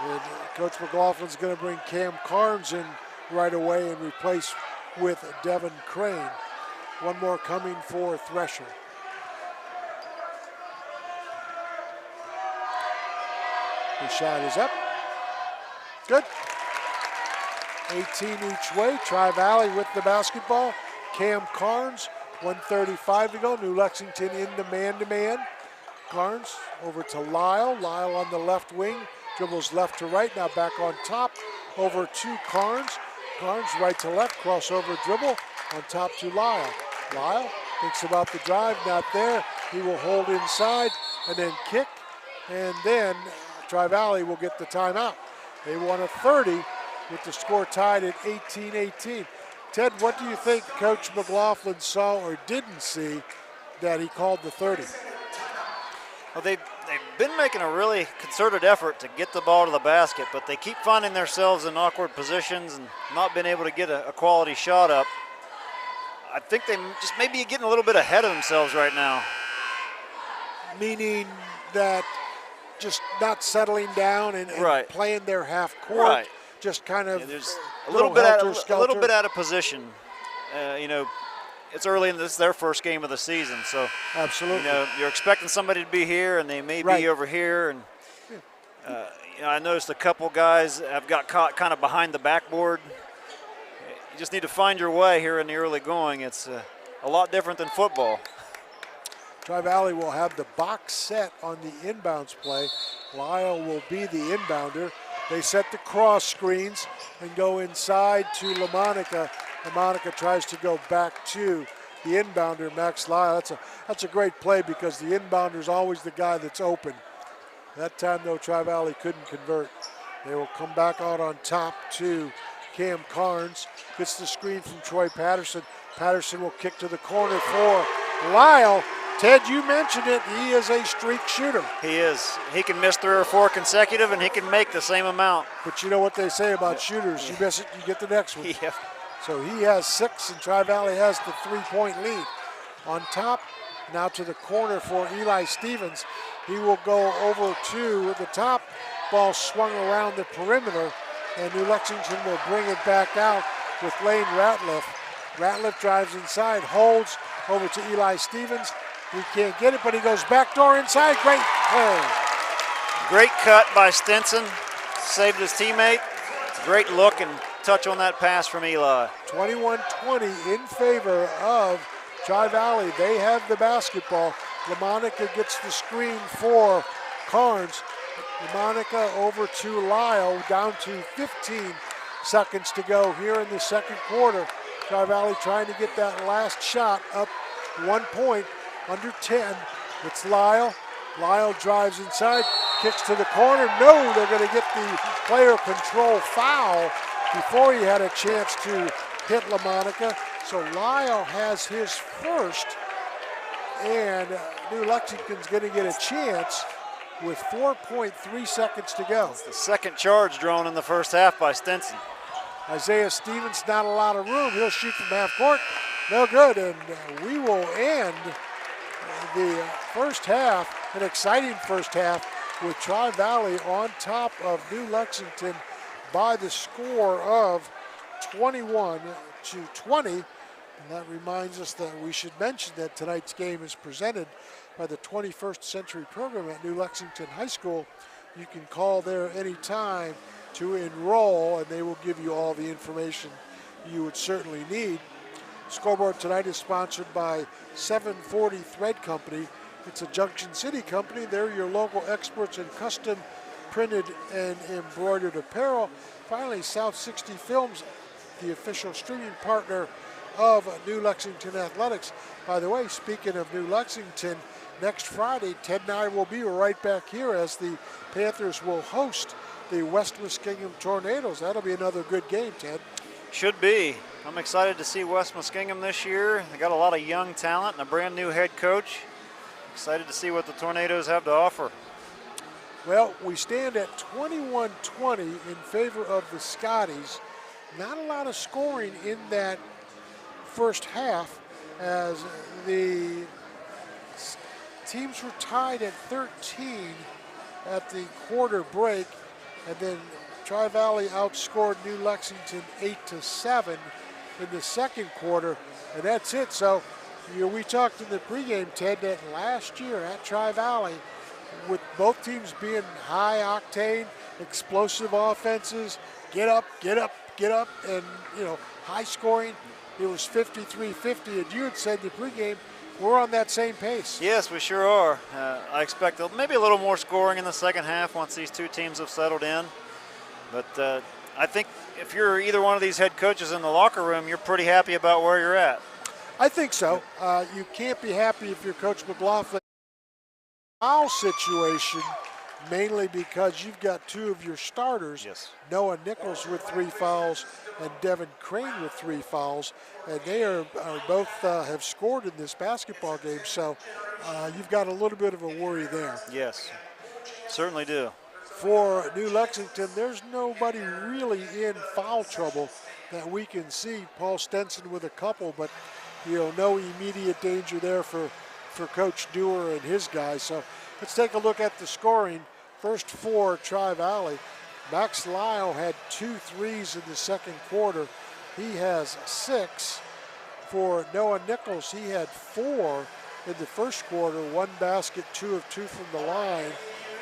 And Coach McLaughlin's going to bring Cam Carnes in right away and replace with Devin Crane. One more coming for Thresher. The shot is up. Good. 18 each way. Tri-Valley with the basketball. Cam Carnes, 1:35 to go. New Lexington in the man-to-man. Carnes over to Lyle. Lyle on the left wing. Dribbles left to right. Now back on top. Over to Carnes. Carnes right to left. Crossover dribble. On top to Lyle. Lyle thinks about the drive. Not there. He will hold inside and then kick. And then Tri-Valley will get the timeout. They won a 30 with the score tied at 18-18. Ted, what do you think Coach McLaughlin saw or didn't see that he called the 30? Well, they've been making a really concerted effort to get the ball to the basket, but they keep finding themselves in awkward positions and not being able to get a quality shot up. I think they just maybe getting a little bit ahead of themselves right now. Meaning that just not settling down and right. Playing their half court. Right. Just kind of there's a little bit out of position. It's early in their first game of the season, so absolutely. You're expecting somebody to be here, and they may be over here. And I noticed a couple guys have got caught kind of behind the backboard. You just need to find your way here in the early going. It's a lot different than football. Tri-Valley will have the box set on the inbounds play. Lyle will be the inbounder. They set the cross screens and go inside to LaMonica. LaMonica tries to go back to the inbounder, Max Lyle. That's a great play because the inbounder is always the guy that's open. That time, though, Tri-Valley couldn't convert. They will come back out on top to Cam Carnes. Gets the screen from Troy Patterson. Patterson will kick to the corner for Lyle. Ted, you mentioned it. He is a streak shooter. He is. He can miss 3 or 4 consecutive, and he can make the same amount. But you know what they say about shooters. You miss it, you get the next one. Yeah. So he has 6, and Tri-Valley has the 3-point lead. On top, now to the corner for Eli Stevens. He will go over to the top. Ball swung around the perimeter, and New Lexington will bring it back out with Lane Ratliff. Ratliff drives inside, holds over to Eli Stevens. He can't get it, but he goes backdoor inside. Great play. Great cut by Stinson. Saved his teammate. Great look and touch on that pass from Eli. 21-20 in favor of Tri-Valley. They have the basketball. LaMonica gets the screen for Carnes. LaMonica over to Lyle, down to 15 seconds to go here in the second quarter. Tri-Valley trying to get that last shot up 1 point. Under 10, it's Lyle. Lyle drives inside, kicks to the corner. No, they're going to get the player control foul before he had a chance to hit LaMonica. So Lyle has his first, and New Lexington's going to get a chance with 4.3 seconds to go. It's the second charge drawn in the first half by Stinson. Isaiah Stevens, not a lot of room. He'll shoot from half court. No good, and we will end the first half, an exciting first half, with Tri-Valley on top of New Lexington by the score of 21-20. And that reminds us that we should mention that tonight's game is presented by the 21st Century Program at New Lexington High School. You can call there anytime to enroll, and they will give you all the information you would certainly need. Scoreboard tonight is sponsored by 740 Thread Company. It's a Junction City company. They're your local experts in custom printed and embroidered apparel. Finally, South 60 Films, the official streaming partner of New Lexington Athletics. By the way, speaking of New Lexington, next Friday, Ted and I will be right back here as the Panthers will host the West Muskingum Tornadoes. That'll be another good game, Ted. Should be. I'm excited to see West Muskingum this year. They got a lot of young talent and a brand new head coach. Excited to see what the Tornadoes have to offer. Well, we stand at 21-20 in favor of the Scotties. Not a lot of scoring in that first half as the teams were tied at 13 at the quarter break, and then Tri-Valley outscored New Lexington 8-7 in the second quarter, and that's it. So, we talked in the pregame, Ted, that last year at Tri-Valley, with both teams being high octane, explosive offenses, get up, get up and, high scoring. It was 53-50, and you had said in the pregame, we're on that same pace. Yes, we sure are. I expect maybe a little more scoring in the second half once these two teams have settled in. But I think if you're either one of these head coaches in the locker room, you're pretty happy about where you're at. I think so. You can't be happy if you're Coach McLaughlin. Foul situation, mainly because you've got two of your starters, Yes. Noah Nichols with 3 fouls and Devin Crane with 3 fouls, and they are both have scored in this basketball game, so you've got a little bit of a worry there. Yes, certainly do. For New Lexington, there's nobody really in foul trouble that we can see. Paul Stenson with a couple, but no immediate danger there for Coach Dewar and his guys. So let's take a look at the scoring. First 4, Tri-Valley. Max Lyle had 2 threes in the second quarter. He has 6. For Noah Nichols, he had 4 in the first quarter, 1 basket, 2 of 2 from the line.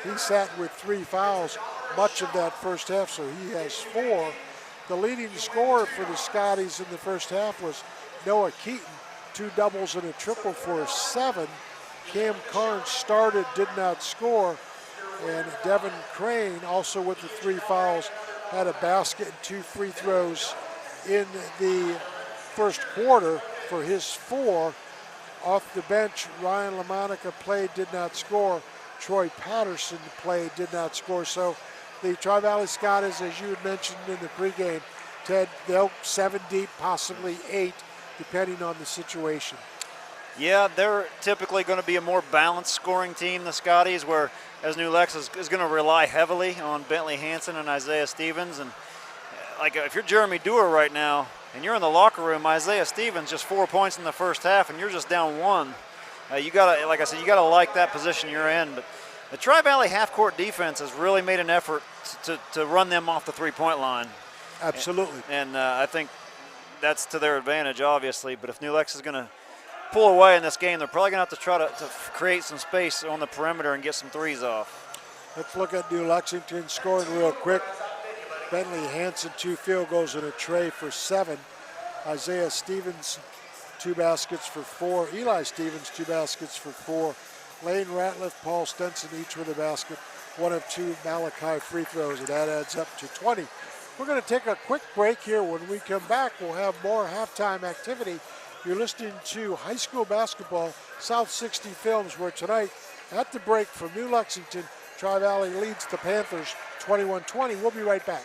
He sat with 3 fouls much of that first half, so he has 4. The leading scorer for the Scotties in the first half was Noah Keaton, 2 doubles and a triple for 7. Cam Carnes started, did not score. And Devin Crane, also with the 3 fouls, had a basket and 2 free throws in the first quarter for his 4. Off the bench, Ryan LaMonica played, did not score. Troy Patterson played, did not score. So the Tri-Valley Scotties, as you had mentioned in the pregame, Ted, they'll 7 deep, possibly 8, depending on the situation. Yeah, they're typically going to be a more balanced scoring team, the Scotties, whereas New Lex is going to rely heavily on Bentley Hansen and Isaiah Stevens. And like if you're Jeremy Dewar right now and you're in the locker room, Isaiah Stevens just 4 points in the first half and you're just down 1. You gotta, like I said, you gotta like that position you're in. But the Tri-Valley half-court defense has really made an effort to run them off the 3-point line. Absolutely. And I think that's to their advantage, obviously. But if New Lex is going to pull away in this game, they're probably going to have to try to create some space on the perimeter and get some threes off. Let's look at New Lexington scoring real quick. Bentley Hansen, 2 field goals and a tray for 7. Isaiah Stevens, 2 baskets for 4. Eli Stevens, 2 baskets for 4. Lane Ratliff, Paul Stenson, each with a basket. 1 of 2 Malachi free throws, and that adds up to 20. We're going to take a quick break here. When we come back, we'll have more halftime activity. You're listening to high school basketball, South 60 Films, where tonight, at the break from New Lexington, Tri-Valley leads the Panthers 21-20. We'll be right back.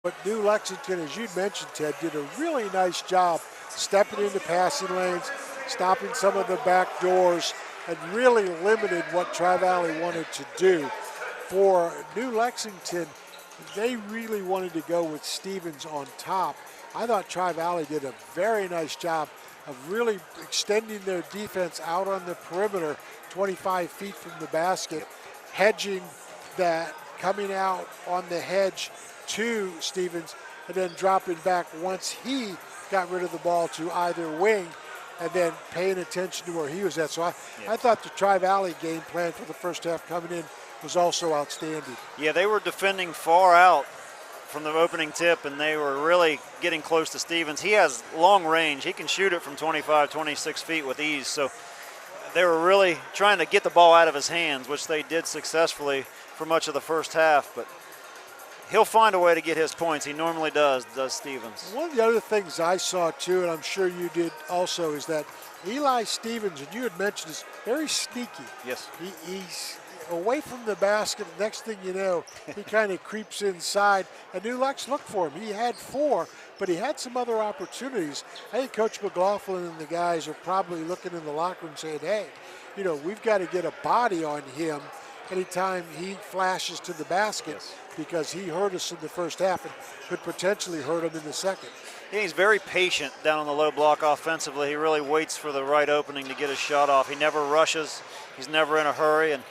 But New Lexington, as you mentioned, Ted, did a really nice job stepping into passing lanes, stopping some of the back doors, and really limited what Tri-Valley wanted to do. For New Lexington, they really wanted to go with Stevens on top. I thought Tri-Valley did a very nice job of really extending their defense out on the perimeter, 25 feet from the basket, hedging that, coming out on the hedge to Stevens, and then dropping back once he got rid of the ball to either wing, and then paying attention to where he was at. So I thought the Tri-Valley game plan for the first half coming in was also outstanding. Yeah, they were defending far out from the opening tip, and they were really getting close to Stevens. He has long range. He can shoot it from 25, 26 feet with ease. So they were really trying to get the ball out of his hands, which they did successfully for much of the first half. But he'll find a way to get his points. He normally does Stevens. One of the other things I saw, too, and I'm sure you did also, is that Eli Stevens, and you had mentioned, is very sneaky. Yes. He's away from the basket. Next thing you know, he kind of creeps inside. And New Lex looked for him. He had 4, but he had some other opportunities. I think Coach McLaughlin and the guys are probably looking in the locker room saying, hey, you know, we've got to get a body on him anytime he flashes to the basket, because he hurt us in the first half and could potentially hurt him in the second. Yeah, he's very patient down on the low block offensively. He really waits for the right opening to get his shot off. He never rushes. He's never in a hurry. And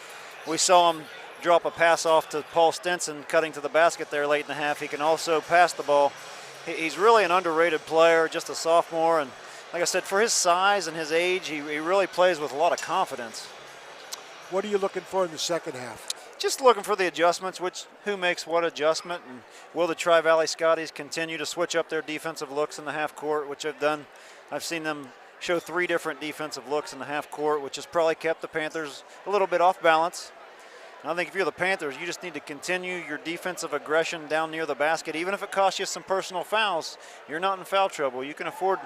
we saw him drop a pass off to Paul Stinson cutting to the basket there late in the half. He can also pass the ball. He's really an underrated player, just a sophomore. And like I said, for his size and his age, he really plays with a lot of confidence. What are you looking for in the second half? Just looking for the adjustments, who makes what adjustment, and will the Tri-Valley Scotties continue to switch up their defensive looks in the half court, which they've done. I've seen them show 3 different defensive looks in the half court, which has probably kept the Panthers a little bit off balance. And I think if you're the Panthers, you just need to continue your defensive aggression down near the basket. Even if it costs you some personal fouls, you're not in foul trouble. You can afford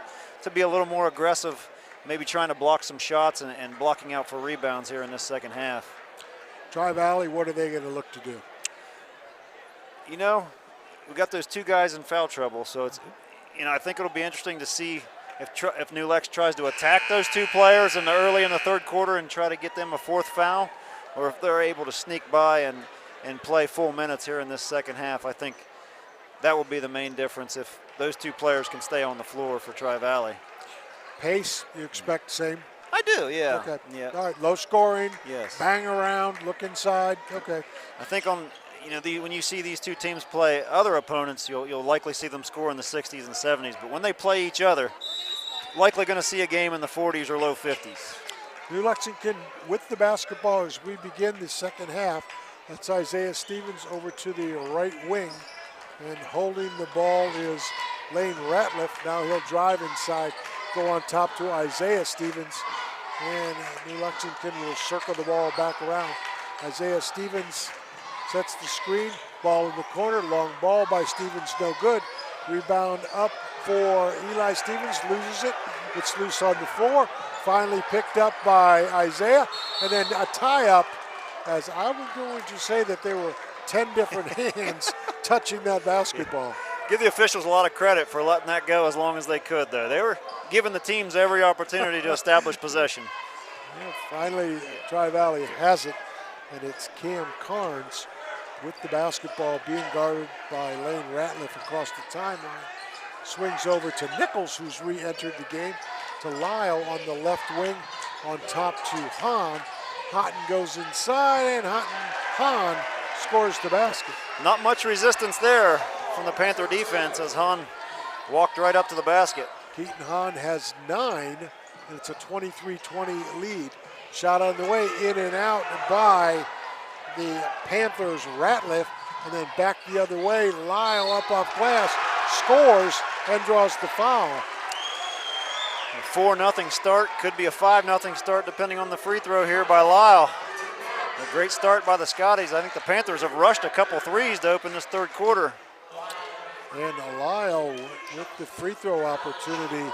to be a little more aggressive, maybe trying to block some shots and blocking out for rebounds here in this second half. Tri-Valley, what are they going to look to do? You know, we got those 2 guys in foul trouble, so it's, you know, I think it'll be interesting to see if New Lex tries to attack those 2 players early in the third quarter and try to get them a 4th foul, or if they're able to sneak by and play full minutes here in this second half. I think that will be the main difference if those 2 players can stay on the floor for Tri-Valley. Pace, you expect same? I do, yeah. Okay. Yeah. All right, low scoring. Yes. Bang around, look inside. Okay. I think when you see these 2 teams play other opponents, you'll likely see them score in the 60s and 70s. But when they play each other, likely going to see a game in the 40s or low 50s. New Lexington with the basketball as we begin the second half. That's Isaiah Stevens over to the right wing. And holding the ball is Lane Ratliff. Now he'll drive inside, go on top to Isaiah Stevens. And New Lexington will circle the ball back around. Isaiah Stevens sets the screen. Ball in the corner. Long ball by Stevens, no good. Rebound up for Eli Stevens. Loses it. It's loose on the floor. Finally picked up by Isaiah. And then a tie-up, as I was going to say that there were 10 different hands touching that basketball. Give the officials a lot of credit for letting that go as long as they could, though. They were giving the teams every opportunity to establish possession. Yeah, finally, Tri-Valley has it, and it's Cam Carnes with the basketball being guarded by Lane Ratliff across the timeline. Swings over to Nichols, who's re-entered the game, to Lyle on the left wing, on top to Hahn. Houghton goes inside, and Hahn scores the basket. Not much resistance there from the Panther defense as Hahn walked right up to the basket. Keaton Hahn has 9, and it's a 23-20 lead. Shot on the way, in and out by the Panthers' Ratliff, and then back the other way. Lyle up off glass, scores, and draws the foul. A 4-0 start, could be a 5-0 start depending on the free throw here by Lyle. A great start by the Scotties. I think the Panthers have rushed a couple threes to open this third quarter. And Lyle with the free throw opportunity.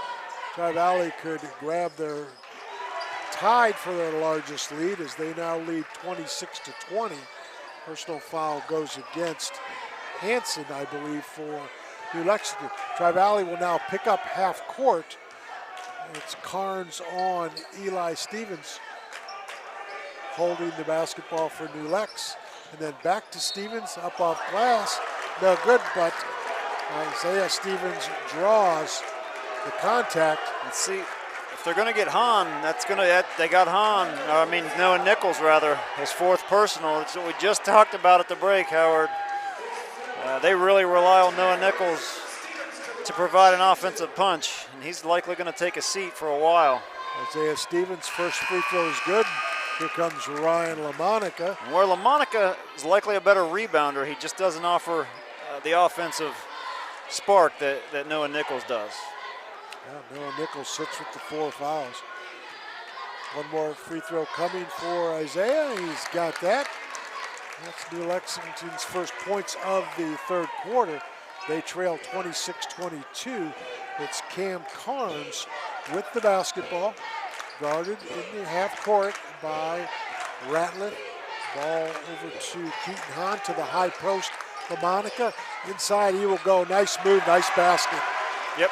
Tri-Valley could grab their tied for their largest lead as they now lead 26-20. Personal foul goes against Hansen, I believe, for New Lexington. Tri-Valley will now pick up half court. It's Carnes on Eli Stevens holding the basketball for New Lex. And then back to Stevens, up off glass. No good, but Isaiah Stevens draws the contact. Let's see, if they're going to get Hahn, they got Noah Nichols rather, his fourth personal. It's what we just talked about at the break, Howard. They really rely on Noah Nichols to provide an offensive punch, and he's likely going to take a seat for a while. Isaiah Stevens' first free throw is good. Here comes Ryan LaMonica. Where LaMonica is likely a better rebounder, he just doesn't offer the offensive spark that Noah Nichols does. Yeah, Noah Nichols sits with the 4 fouls. One more free throw coming for Isaiah. He's got that. That's New Lexington's first points of the third quarter. They trail 26-22. It's Cam Carnes with the basketball, guarded in the half court by Ratliff. Ball over to Keaton Hahn to the high post. LaMonica inside, he will go. Nice move, nice basket. Yep.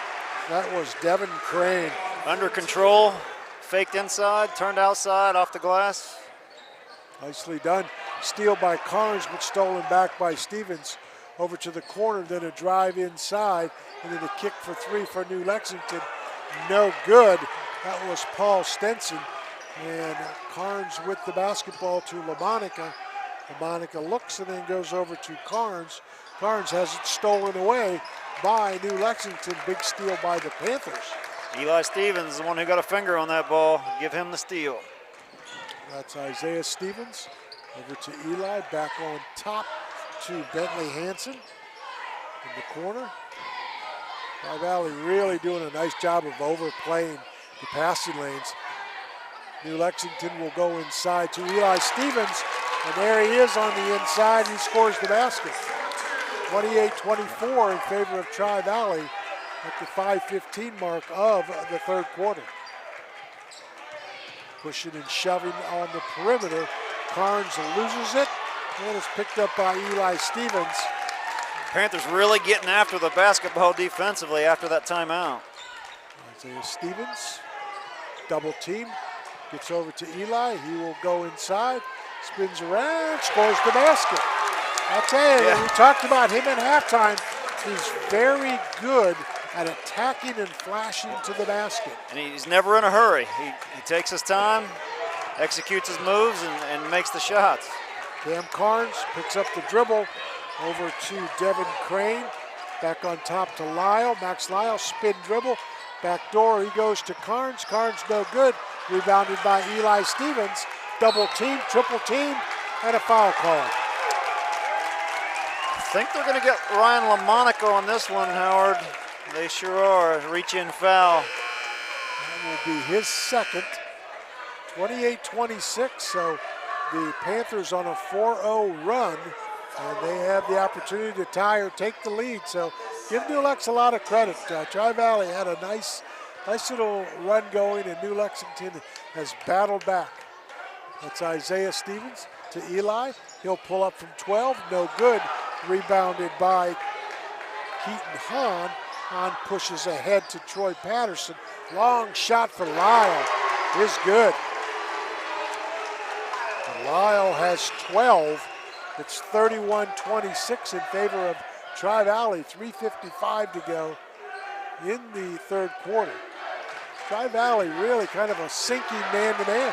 That was Devin Crane. Under control, faked inside, turned outside off the glass. Nicely done. Steal by Carnes, but stolen back by Stevens. Over to the corner, then a drive inside, and then a kick for 3 for New Lexington. No good. That was Paul Stenson. And Carnes with the basketball to LaMonica. LaMonica looks and then goes over to Carnes. Carnes has it stolen away by New Lexington. Big steal by the Panthers. Eli Stevens, the one who got a finger on that ball. Give him the steal. That's Isaiah Stevens. Over to Eli, back on top to Bentley Hansen in the corner. Tri-Valley really doing a nice job of overplaying the passing lanes. New Lexington will go inside to Eli Stevens, and there he is on the inside. He scores the basket. 28-24 in favor of Tri-Valley at the 5:15 mark of the third quarter. Pushing and shoving on the perimeter. Carnes loses it, and it's picked up by Eli Stevens. Panthers really getting after the basketball defensively after that timeout. Isaiah Stevens, double team, gets over to Eli. He will go inside, spins around, scores the basket. I'll tell you, we talked about him at halftime. He's very good at attacking and flashing to the basket. And he's never in a hurry. He takes his time, executes his moves, and makes the shots. Cam Carnes picks up the dribble over to Devin Crane. Back on top to Lyle. Max Lyle, spin dribble. Back door, he goes to Carnes. Carnes no good. Rebounded by Eli Stevens. Double team, triple team, and a foul call. I think they're going to get Ryan LaMonica on this one, Howard. They sure are. Reach-in foul. That will be his second. 28-26, so the Panthers on a 4-0 run, and they have the opportunity to tie or take the lead. So give New Lex a lot of credit. Tri-Valley had a nice little run going, and New Lexington has battled back. That's Isaiah Stevens to Eli. He'll pull up from 12, no good. Rebounded by Keaton Hahn. Hahn pushes ahead to Troy Patterson. Long shot for Lyle is good. Lyle has 12. It's 31-26 in favor of Tri-Valley. 3:55 to go in the third quarter. Tri-Valley really kind of a sinking man-to-man.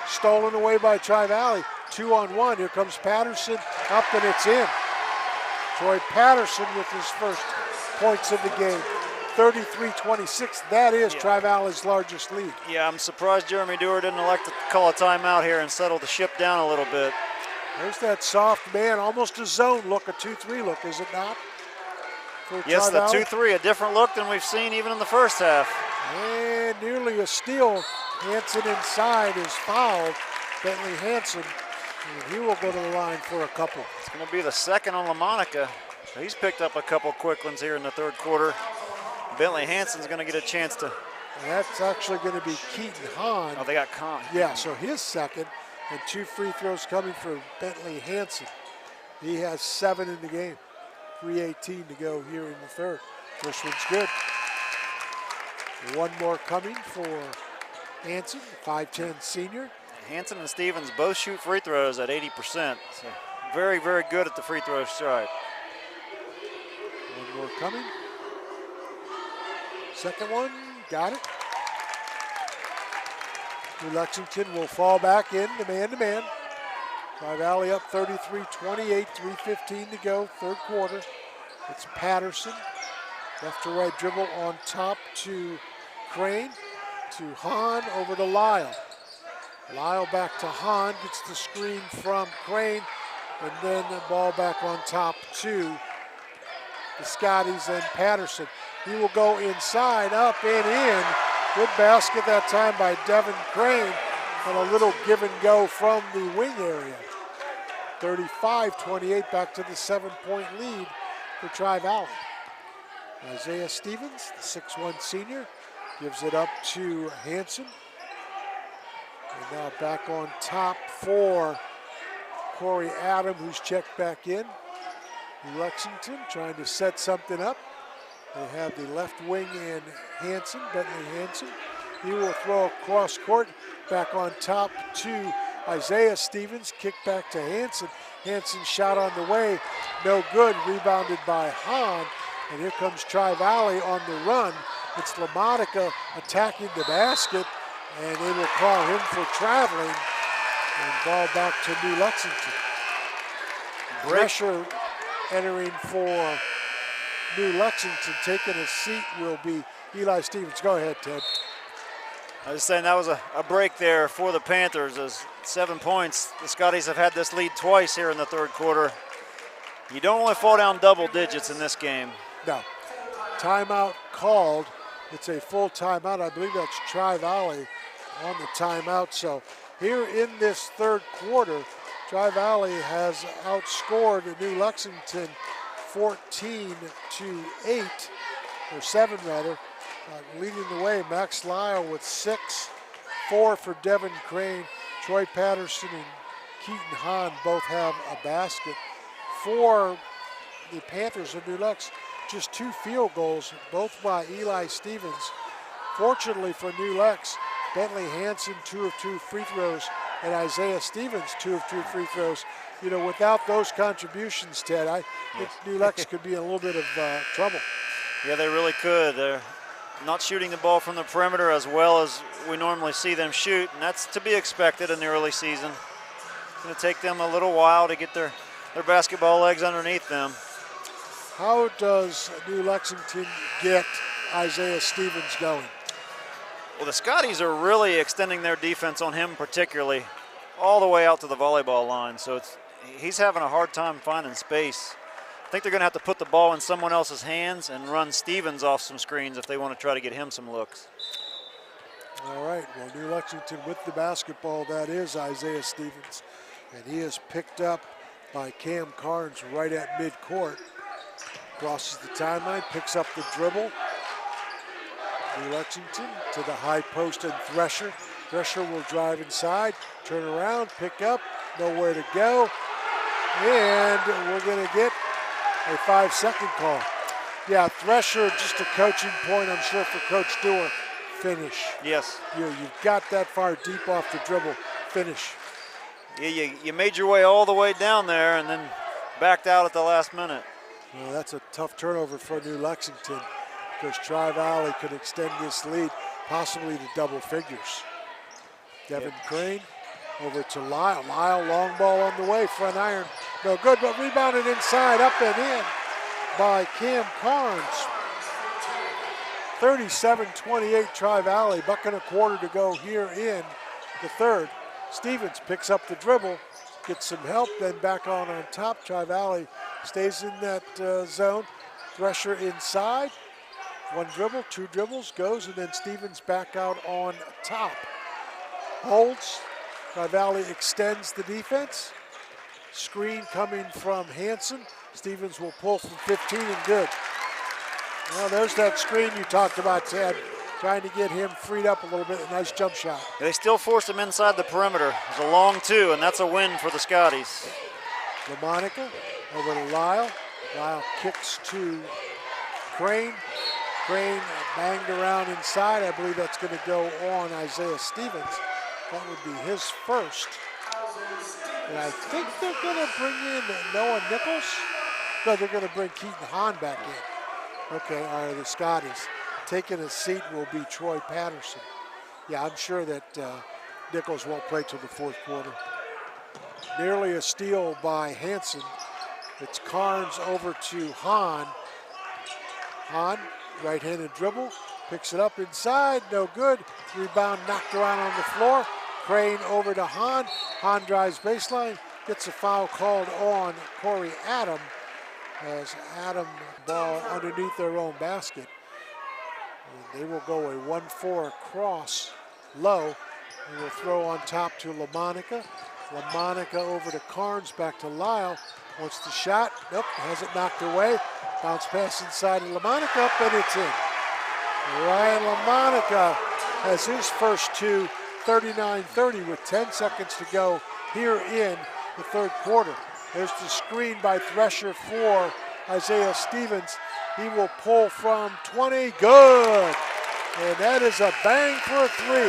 Stolen away by Tri-Valley. 2-on-1. Here comes Patterson. Up and it's in. Troy Patterson with his first points of the game. 33-26. That is Tri-Valley's largest lead. Yeah, I'm surprised Jeremy Dewar didn't elect to call a timeout here and settle the ship down a little bit. There's that soft man, almost a zone look, a 2-3 look, is it not? Yes, the 2-3, a different look than we've seen even in the first half. And nearly a steal. Hansen inside is fouled. Bentley Hansen, and he will go to the line for a couple. It's going to be the second on LaMonica. So he's picked up a couple quick ones here in the third quarter. Bentley Hansen's going to get a chance to. And that's actually going to be Keaton Hahn. Oh, they got Con. Yeah, so his second, and 2 free throws coming for Bentley Hansen. He has 7 in the game. 3:18 to go here in the third. First one's good. One more coming for Hanson, 5'10" senior. Hanson and Stevens both shoot free throws at 80%. So very, very good at the free throw stripe. One more coming. Second one, got it. New Lexington will fall back in the man-to-man. Tri-Valley up 33-28, 3:15 to go, third quarter. It's Patterson, left to right dribble on top to Crane, to Hahn, over to Lyle. Lyle back to Hahn, gets the screen from Crane, and then the ball back on top to the Scotties and Patterson. He will go inside, up and in. Good basket that time by Devin Crane, and a little give and go from the wing area. 35-28, back to the 7-point lead for Tri-Valley. Isaiah Stevens, the 6'1" senior, gives it up to Hanson. And now back on top for Corey Adam, who's checked back in. Lexington trying to set something up. They have the left wing and Hanson, Bentley Hanson. He will throw across court, back on top to Isaiah Stevens, kick back to Hanson. Hanson shot on the way, no good, rebounded by Hahn. And here comes Tri-Valley on the run. It's LaMonica attacking the basket, and they will call him for traveling. And ball back to New Lexington. Pressure entering for New Lexington. Taking a seat will be Eli Stevens. Go ahead, Ted. I was saying that was a break there for the Panthers. As 7 points, the Scotties have had this lead twice here in the third quarter. You don't only fall down double digits in this game. No. Timeout called. It's a full timeout. I believe that's Tri-Valley on the timeout. So here in this third quarter, Tri-Valley has outscored New Lexington 14-8, or 7 rather. Leading the way, Max Lyle with 6, 4 for Devin Crane. Troy Patterson and Keaton Hahn both have a basket. For the Panthers of New Lex, just 2 field goals, both by Eli Stevens. Fortunately for New Lex, Bentley Hanson 2 of 2 free throws, and Isaiah Stevens 2 of 2 free throws. You know, without those contributions, Ted, I think New Lex could be in a little bit of trouble. Yeah, they really could. They're not shooting the ball from the perimeter as well as we normally see them shoot, and that's to be expected in the early season. It's going to take them a little while to get their basketball legs underneath them. How does New Lexington get Isaiah Stevens going? Well, the Scotties are really extending their defense on him particularly all the way out to the volleyball line, so he's having a hard time finding space. I think they're going to have to put the ball in someone else's hands and run Stevens off some screens if they want to try to get him some looks. All right, well, New Lexington with the basketball, that is Isaiah Stevens. And he is picked up by Cam Carnes right at midcourt. Crosses the timeline, picks up the dribble. New Lexington to the high post and Thresher. Thresher will drive inside, turn around, pick up, nowhere to go. And we're going to get a 5-second call. Yeah, Thresher, just a coaching point, I'm sure, for Coach Dewar. Finish. Yes. You've got that far deep off the dribble. Finish. Yeah, you made your way all the way down there and then backed out at the last minute. Well, that's a tough turnover for New Lexington because Tri-Valley could extend this lead possibly to double figures. Devin Crane over to Lyle. Lyle, long ball on the way, front iron. No good, but rebounded inside, up and in by Cam Carnes. 37-28 Tri-Valley, buck and a quarter to go here in the third. Stevens picks up the dribble, gets some help, then back on top. Tri-Valley stays in that zone. Thresher inside, 1 dribble, 2 dribbles, goes, and then Stevens back out on top. Holds, Tri-Valley extends the defense. Screen coming from Hanson. Stevens will pull from 15 and good. Well, there's that screen you talked about, Ted. Trying to get him freed up a little bit. A nice jump shot. They still force him inside the perimeter. It's a long 2, and that's a win for the Scotties. LaMonica over to Lyle. Lyle kicks to Crane. Crane banged around inside. I believe that's going to go on Isaiah Stevens. That would be his first. And I think they're going to bring in Noah Nichols. No, they're going to bring Keaton Hahn back in. Okay, all right, the Scotties. Taking a seat will be Troy Patterson. Yeah, I'm sure that Nichols won't play till the fourth quarter. Nearly a steal by Hanson. It's Carnes over to Hahn. Hahn, right-handed dribble, picks it up inside, no good. Rebound knocked around on the floor. Crane over to Hahn. Hahn drives baseline, gets a foul called on Corey Adam as Adam ball underneath their own basket. And they will go a 1-4 cross low. They will throw on top to LaMonica. LaMonica over to Carnes, back to Lyle. Wants the shot, nope, has it knocked away. Bounce pass inside of LaMonica, up and it's in. Ryan LaMonica has his first two, 39-30 with 10 seconds to go here in the third quarter. There's the screen by Thresher for Isaiah Stevens. He will pull from 20, good. And that is a bang for a three.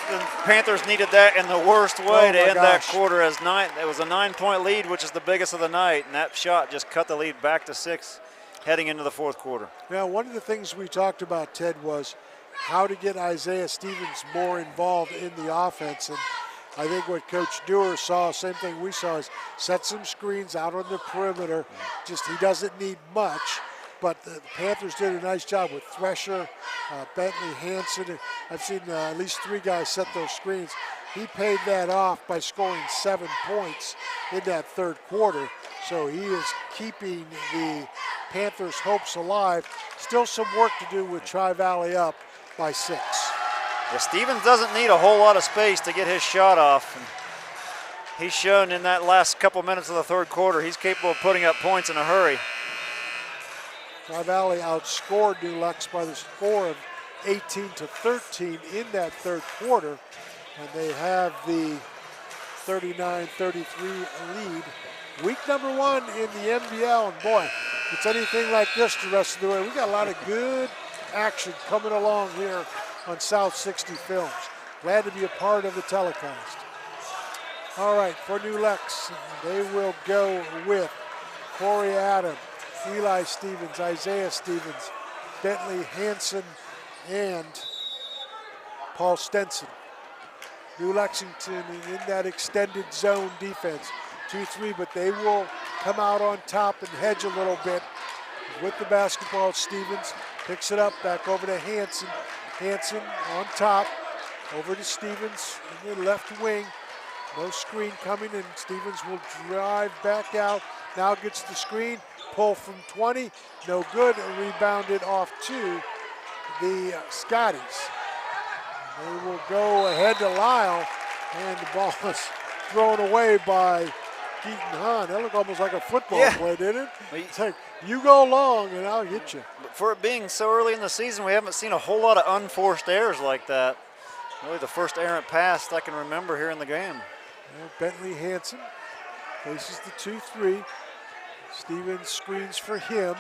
The Panthers needed that in the worst way to end that quarter. It was a 9-point lead, which is the biggest of the night, and that shot just cut the lead back to 6 heading into the fourth quarter. Now, one of the things we talked about, Ted, was how to get Isaiah Stevens more involved in the offense. And I think what Coach Dewar saw, same thing we saw, is set some screens out on the perimeter. Just he doesn't need much. But the Panthers did a nice job with Thresher, Bentley, Hanson. I've seen at least 3 guys set those screens. He paid that off by scoring 7 points in that third quarter. So he is keeping the Panthers' hopes alive. Still some work to do with Tri-Valley up by 6. Yeah, Stevens doesn't need a whole lot of space to get his shot off. And he's shown in that last couple minutes of the third quarter he's capable of putting up points in a hurry. Tri-Valley outscored New Lex by the score of 18-13 in that third quarter, and they have the 39-33 lead. Week number 1 in the NBL, and boy, if it's anything like this the rest of the way, we got a lot of good action coming along here on South 60 Films. Glad to be a part of the telecast. All right, for New Lex, they will go with Corey Adam, Eli Stevens, Isaiah Stevens, Bentley Hanson, and Paul Stenson. New Lexington in that extended zone defense, 2-3, but they will come out on top and hedge a little bit with the basketball. Stevens picks it up, back over to Hanson. Hanson on top, over to Stevens in the left wing. No screen coming, and Stevens will drive back out. Now gets the screen. Pull from 20, no good, rebounded off to the Scotties. They will go ahead to Lyle, and the ball is thrown away by Keaton Hahn. That looked almost like a football play, didn't it? It's like, you go long and I'll get you. But for it being so early in the season, we haven't seen a whole lot of unforced errors like that. Really the first errant pass I can remember here in the game. Well, Bentley Hanson faces the 2-3. Stevens screens for him.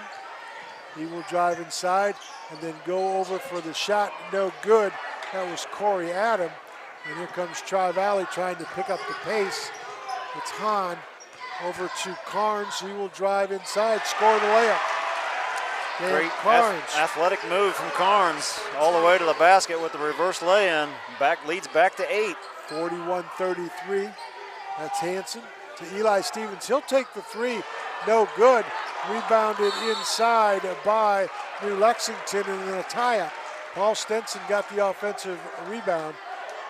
He will drive inside and then go over for the shot. No good. That was Corey Adam. And here comes Tri-Valley trying to pick up the pace. It's Hahn over to Carnes. He will drive inside, score the layup. Great athletic move from Carnes all the way to the basket with the reverse lay-in. Leads back to 8. 41-33. That's Hanson to Eli Stevens. He'll take the 3. No good. Rebounded inside by New Lexington and then a tie-up. Paul Stenson got the offensive rebound,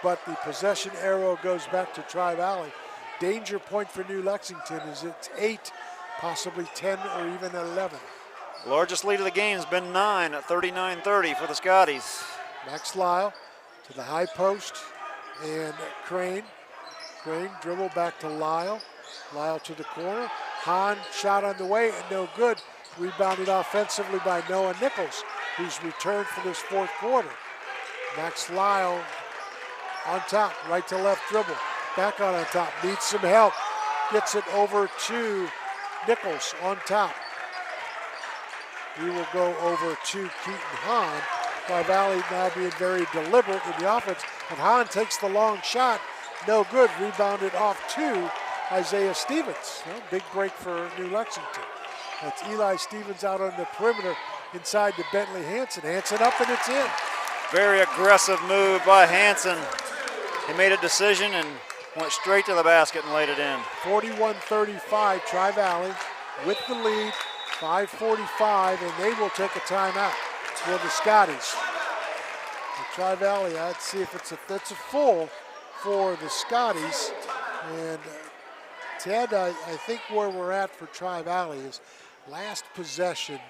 but the possession arrow goes back to Tri-Valley. Danger point for New Lexington is it's 8, possibly 10 or even 11. Largest lead of the game has been 9 at 39-30 for the Scotties. Max Lyle to the high post and Crane. Crane dribble back to Lyle. Lyle to the corner. Hahn shot on the way and no good. Rebounded offensively by Noah Nichols, who's returned for this fourth quarter. Max Lyle on top, right to left dribble. Back on top, needs some help. Gets it over to Nichols on top. He will go over to Keaton Hahn. Tri-Valley now being very deliberate in the offense. And Hahn takes the long shot. No good. Rebounded off to Isaiah Stevens. Well, big break for New Lexington. That's Eli Stevens out on the perimeter inside to Bentley Hansen. Hansen up and it's in. Very aggressive move by Hansen. He made a decision and went straight to the basket and laid it in. 41-35, Tri-Valley with the lead, 5:45, and they will take a timeout for the Scotties. The Tri-Valley, let's see if that's a full for the Scotties. And Ted, I think where we're at for Tri-Valley is last possession,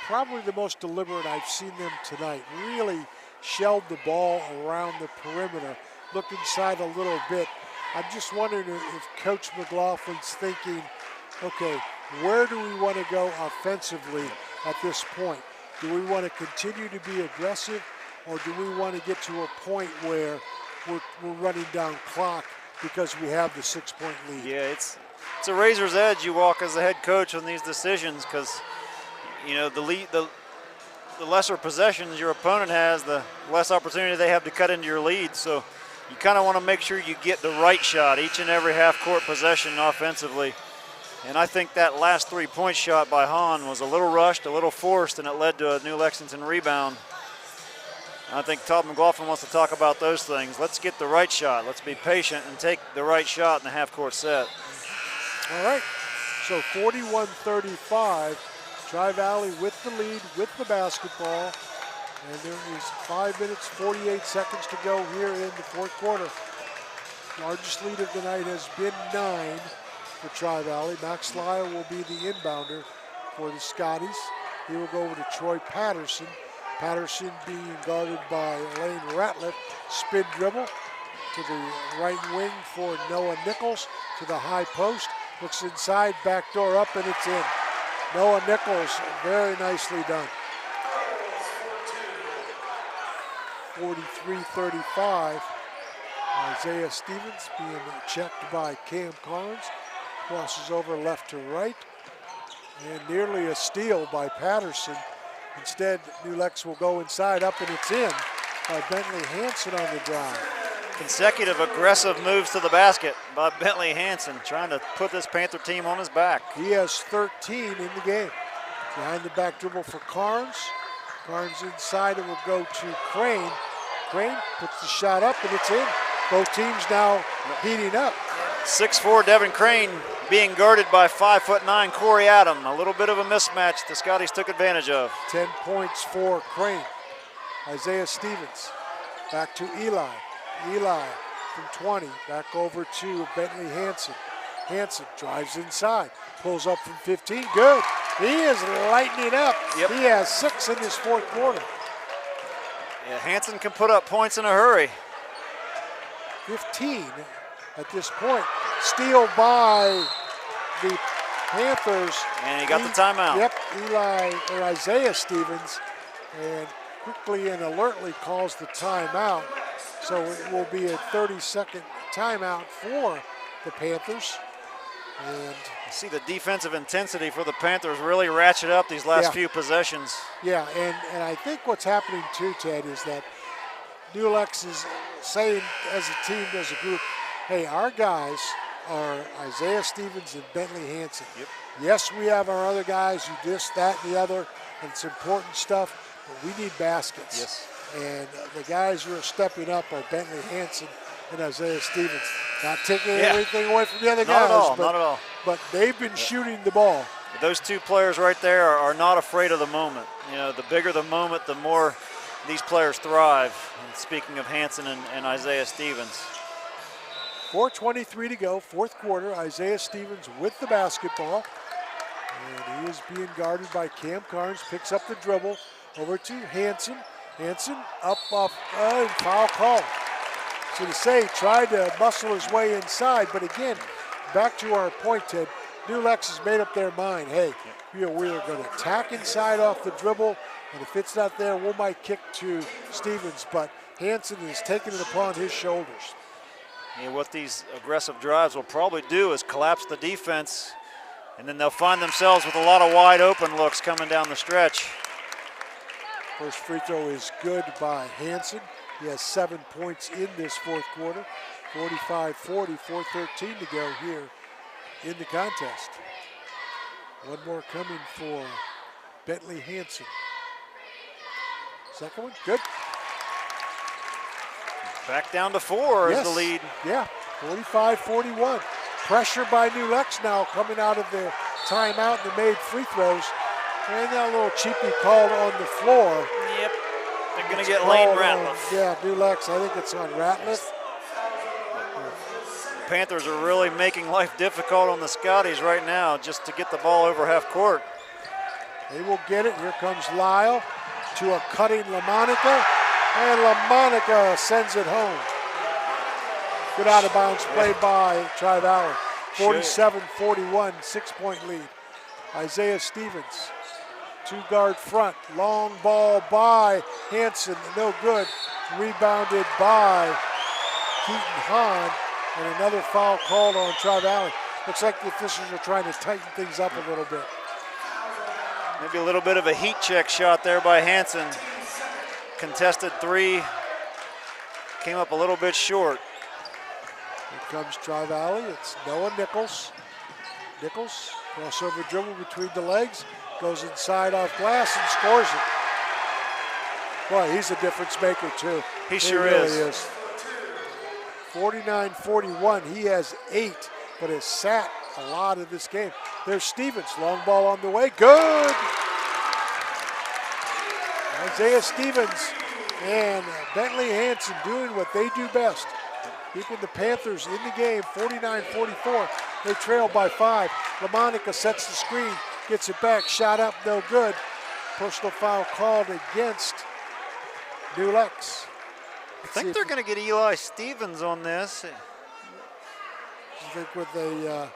probably the most deliberate I've seen them tonight. Really shelled the ball around the perimeter, looked inside a little bit. I'm just wondering if Coach McLaughlin's thinking, okay, where do we want to go offensively at this point? Do we want to continue to be aggressive, or do we want to get to a point where we're running down clock because we have the 6-point lead? Yeah, it's a razor's edge you walk as the head coach on these decisions, because you know the lesser possessions your opponent has, the less opportunity they have to cut into your lead. So you kind of want to make sure you get the right shot each and every half-court possession offensively. And I think that last 3-point shot by Hahn was a little rushed, a little forced, and it led to a New Lexington rebound. I think Todd McLaughlin wants to talk about those things. Let's get the right shot. Let's be patient and take the right shot in the half-court set. All right, so 41-35, Tri-Valley with the lead, with the basketball. And there is 5 minutes, 48 seconds to go here in the fourth quarter. Largest lead of the night has been 9 for Tri-Valley. Max Lyle will be the inbounder for the Scotties. He will go over to Troy Patterson. Patterson being guarded by Lane Ratliff. Spin dribble to the right wing for Noah Nichols, to the high post. Looks inside, back door up, and it's in. Noah Nichols, very nicely done. 43-35. Isaiah Stevens being checked by Cam Carnes. Crosses over left to right. And nearly a steal by Patterson. Instead, New Lex will go inside, up, and it's in by Bentley Hansen on the drive. Consecutive aggressive moves to the basket by Bentley Hansen, trying to put this Panther team on his back. He has 13 in the game. Behind the back dribble for Carnes. Carnes inside, it will go to Crane. Crane puts the shot up, and it's in. Both teams now heating up. 6'4" Devin Crane being guarded by 5'9" Corey Adam. A little bit of a mismatch the Scotties took advantage of. 10 points for Crane. Isaiah Stevens back to Eli. Eli from 20, back over to Bentley Hansen. Hansen drives inside, pulls up from 15, good. He is lighting it up. Yep. He has 6 in this fourth quarter. Yeah, Hansen can put up points in a hurry. 15 at this point. Steal by the Panthers. And he got the timeout. Yep, Isaiah Stevens, and quickly and alertly calls the timeout. So it will be a 30-second timeout for the Panthers. And you see the defensive intensity for the Panthers really ratchet up these last few possessions. Yeah, and I think what's happening too, Ted, is that New Lex is saying as a team, as a group, hey, our guys are Isaiah Stevens and Bentley Hansen. Yep. Yes, we have our other guys who this, that, and the other, and it's important stuff, but we need baskets. Yes. And the guys who are stepping up are Bentley Hansen and Isaiah Stevens. Not taking anything away from the other guys. Not at all. But they've been shooting the ball. Those two players right there are not afraid of the moment. You know, the bigger the moment, the more these players thrive. And speaking of Hansen and Isaiah Stevens. 4:23 to go, fourth quarter. Isaiah Stevens with the basketball. And he is being guarded by Cam Carnes. Picks up the dribble over to Hansen. Hansen up off, foul call. So to say, tried to muscle his way inside, but again, back to our point, Ted, New Lex has made up their mind, hey, we are going to attack inside off the dribble, and if it's not there, we might kick to Stevens, but Hansen is taking it upon his shoulders. And what these aggressive drives will probably do is collapse the defense And then they'll find themselves with a lot of wide open looks coming down the stretch. First free throw is good by Hansen. He has 7 points in this fourth quarter. 45-40, 4:13 to go here in the contest. One more coming for Bentley Hansen. Second one, good. Back down to 4 is Yes. the lead. Yeah, 45-41. Pressure by New Lex now coming out of the timeout and the made free throws. And that little cheapy called on the floor. Yep, they're going to get Lane Ratliff. Yeah, New Lex, I think it's on Ratliff. The Panthers are really making life difficult on the Scotties right now just to get the ball over half court. They will get it. Here comes Lyle to a cutting LaMonica. And LaMonica sends it home. Good out of bounds play by Tri-Valley. 47-41, 6-point lead. Isaiah Stevens, 2-guard front. Long ball by Hansen, no good. Rebounded by Keaton Hahn. And another foul called on Tri-Valley. Looks like the officials are trying to tighten things up a little bit. Maybe a little bit of a heat check shot there by Hansen. Contested 3, came up a little bit short. Here comes Tri-Valley, it's Noah Nichols. Nichols, crossover dribble between the legs, goes inside off glass and scores it. Boy, he's a difference maker too. He sure really is. 49-41, he has 8, but has sat a lot of this game. There's Stevens, long ball on the way, good! Isaiah Stevens and Bentley Hansen doing what they do best, keeping the Panthers in the game, 49-44. They trail by 5. LaMonica sets the screen, gets it back, shot up, no good. Personal foul called against New Lex. I think they're going to get Eli Stevens on this. I think with the,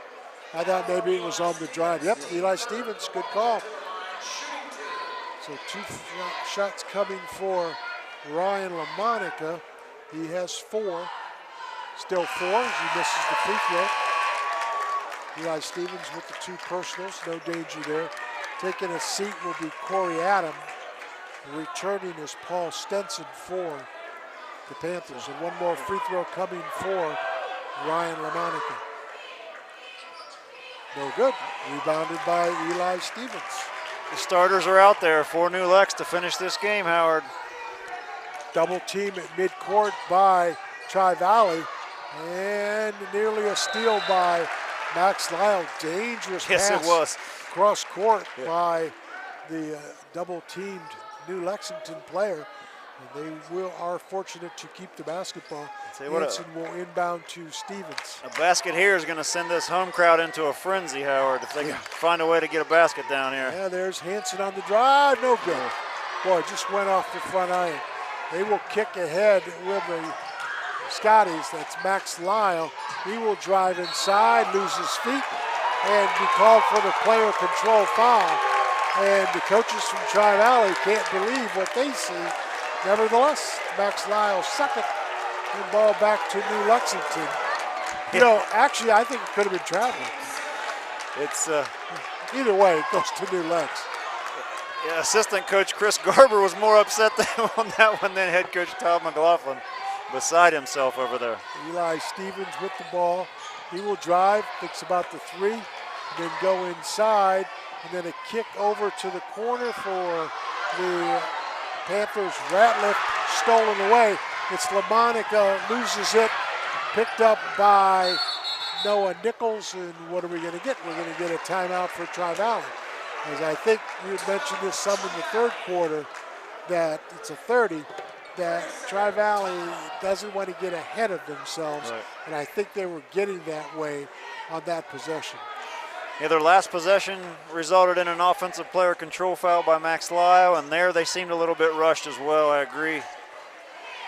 I thought maybe it was on the drive. Yep, Eli Stevens, good call. So 2 shots coming for Ryan LaMonica. He has 4, still 4 as he misses the free throw. Eli Stevens with the 2 personals, no danger there. Taking a seat will be Corey Adam. Returning is Paul Stenson for the Panthers. And one more free throw coming for Ryan LaMonica. No good, rebounded by Eli Stevens. The starters are out there for New Lex to finish this game, Howard. Double team at midcourt by Tri-Valley, and nearly a steal by Max Lyle. Dangerous Yes, pass it was. cross court by the double teamed New Lexington player. And they are fortunate to keep the basketball. Hansen will inbound to Stevens. A basket here is going to send this home crowd into a frenzy, Howard, if they can find a way to get a basket down here. Yeah, there's Hansen on the drive, no good. Boy, just went off the front iron. They will kick ahead with the Scotties. That's Max Lyle. He will drive inside, lose his feet, and be called for the player control foul. And the coaches from Tri-Valley can't believe what they see. Nevertheless, Max Lyle second, and ball back to New Lexington. You know, actually, I think it could have been traveling. It's either way, it goes to New Lex. Yeah, assistant coach Chris Garber was more upset on that one than head coach Todd McLaughlin, beside himself over there. Eli Stevens with the ball. He will drive, thinks about the 3, then go inside, and then a kick over to the corner for the Panthers. Ratliff stolen away. It's LaMonica, loses it, picked up by Noah Nichols, and what are we going to get? We're going to get a timeout for Tri-Valley. As I think you mentioned this some in the third quarter, that it's a 30, that Tri-Valley doesn't want to get ahead of themselves, right. And I think they were getting that way on that possession. Yeah, their last possession resulted in an offensive player control foul by Max Lyle, and there they seemed a little bit rushed as well, I agree.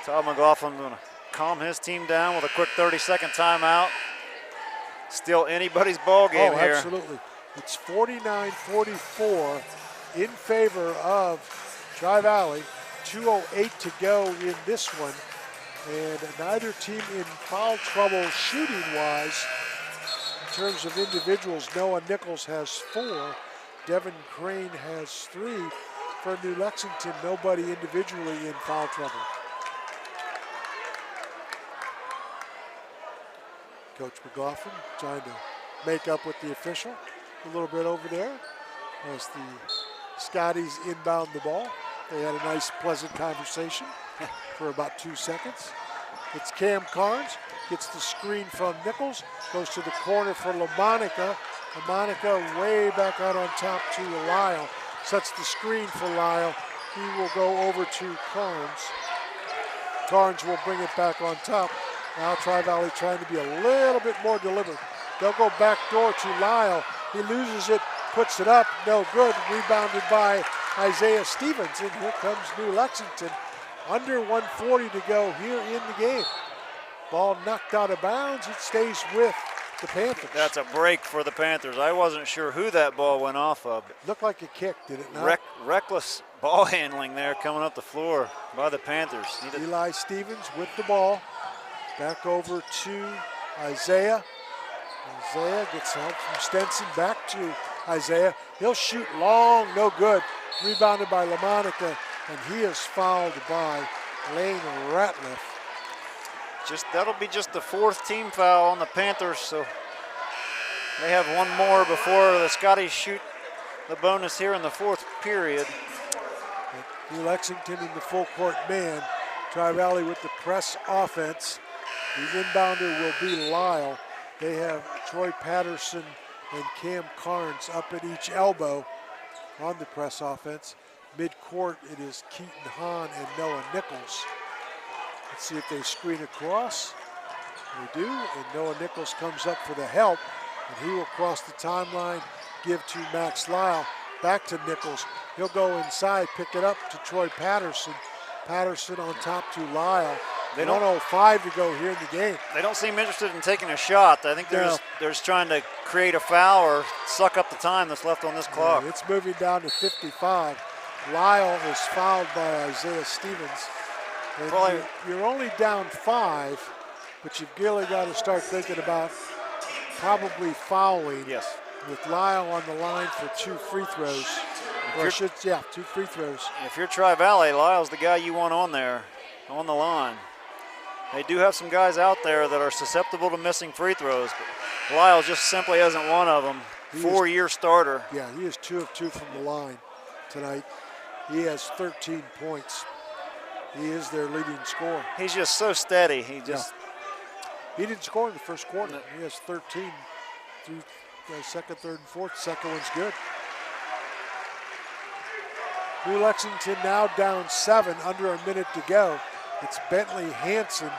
Todd McLaughlin going to calm his team down with a quick 30-second timeout. Still anybody's ball game here. Absolutely. It's 49-44 in favor of Tri-Valley. 2:08 to go in this one. And neither team in foul trouble shooting-wise. terms of individuals, Noah Nichols has 4. Devin Crane has 3. For New Lexington, nobody individually in foul trouble. Coach McGoffin trying to make up with the official a little bit over there as the Scotties inbound the ball. They had a nice, pleasant conversation for about 2 seconds. It's Cam Carnes, gets the screen from Nichols, goes to the corner for LaMonica. LaMonica way back out on top to Lyle, sets the screen for Lyle. He will go over to Carnes. Carnes will bring it back on top. Now Tri-Valley trying to be a little bit more deliberate. They'll go back door to Lyle. He loses it, puts it up, no good. Rebounded by Isaiah Stevens. And here comes New Lexington. Under 1:40 to go here in the game. Ball knocked out of bounds. It stays with the Panthers. That's a break for the Panthers. I wasn't sure who that ball went off of. Looked like a kick, did it not? Reckless ball handling there coming up the floor by the Panthers. Eli Stevens with the ball. Back over to Isaiah. Isaiah gets help from Stenson. Back to Isaiah. He'll shoot long, no good. Rebounded by LaMonica, and he is fouled by Lane Ratliff. That'll be just the 4th team foul on the Panthers, so they have one more before the Scotties shoot the bonus here in the 4th period. New Lexington in the full court man. Tri-Valley with the press offense. The inbounder will be Lyle. They have Troy Patterson and Cam Carnes up at each elbow on the press offense. Mid-court, it is Keaton Hahn and Noah Nichols. Let's see if they screen across. They do, and Noah Nichols comes up for the help, and he will cross the timeline, give to Max Lyle. Back to Nichols. He'll go inside, pick it up to Troy Patterson. Patterson on top to Lyle. 1:05 to go here in the game. They don't seem interested in taking a shot. I think they're just trying to create a foul or suck up the time that's left on this clock. It's moving down to 55. Lyle is fouled by Isaiah Stevens. And you're only down 5, but you've really got to start thinking about probably fouling. Yes. With Lyle on the line for 2 free throws. 2 free throws. If you're Tri-Valley, Lyle's the guy you want on there, on the line. They do have some guys out there that are susceptible to missing free throws, but Lyle just simply isn't one of them. 4-year starter. Yeah, he is 2 of 2 from the line tonight. He has 13 points. He is their leading scorer. He's just so steady. He didn't score in the first quarter. He has 13 through the second, third, and fourth. Second one's good. New Lexington now down 7, under a minute to go. It's Bentley Hansen.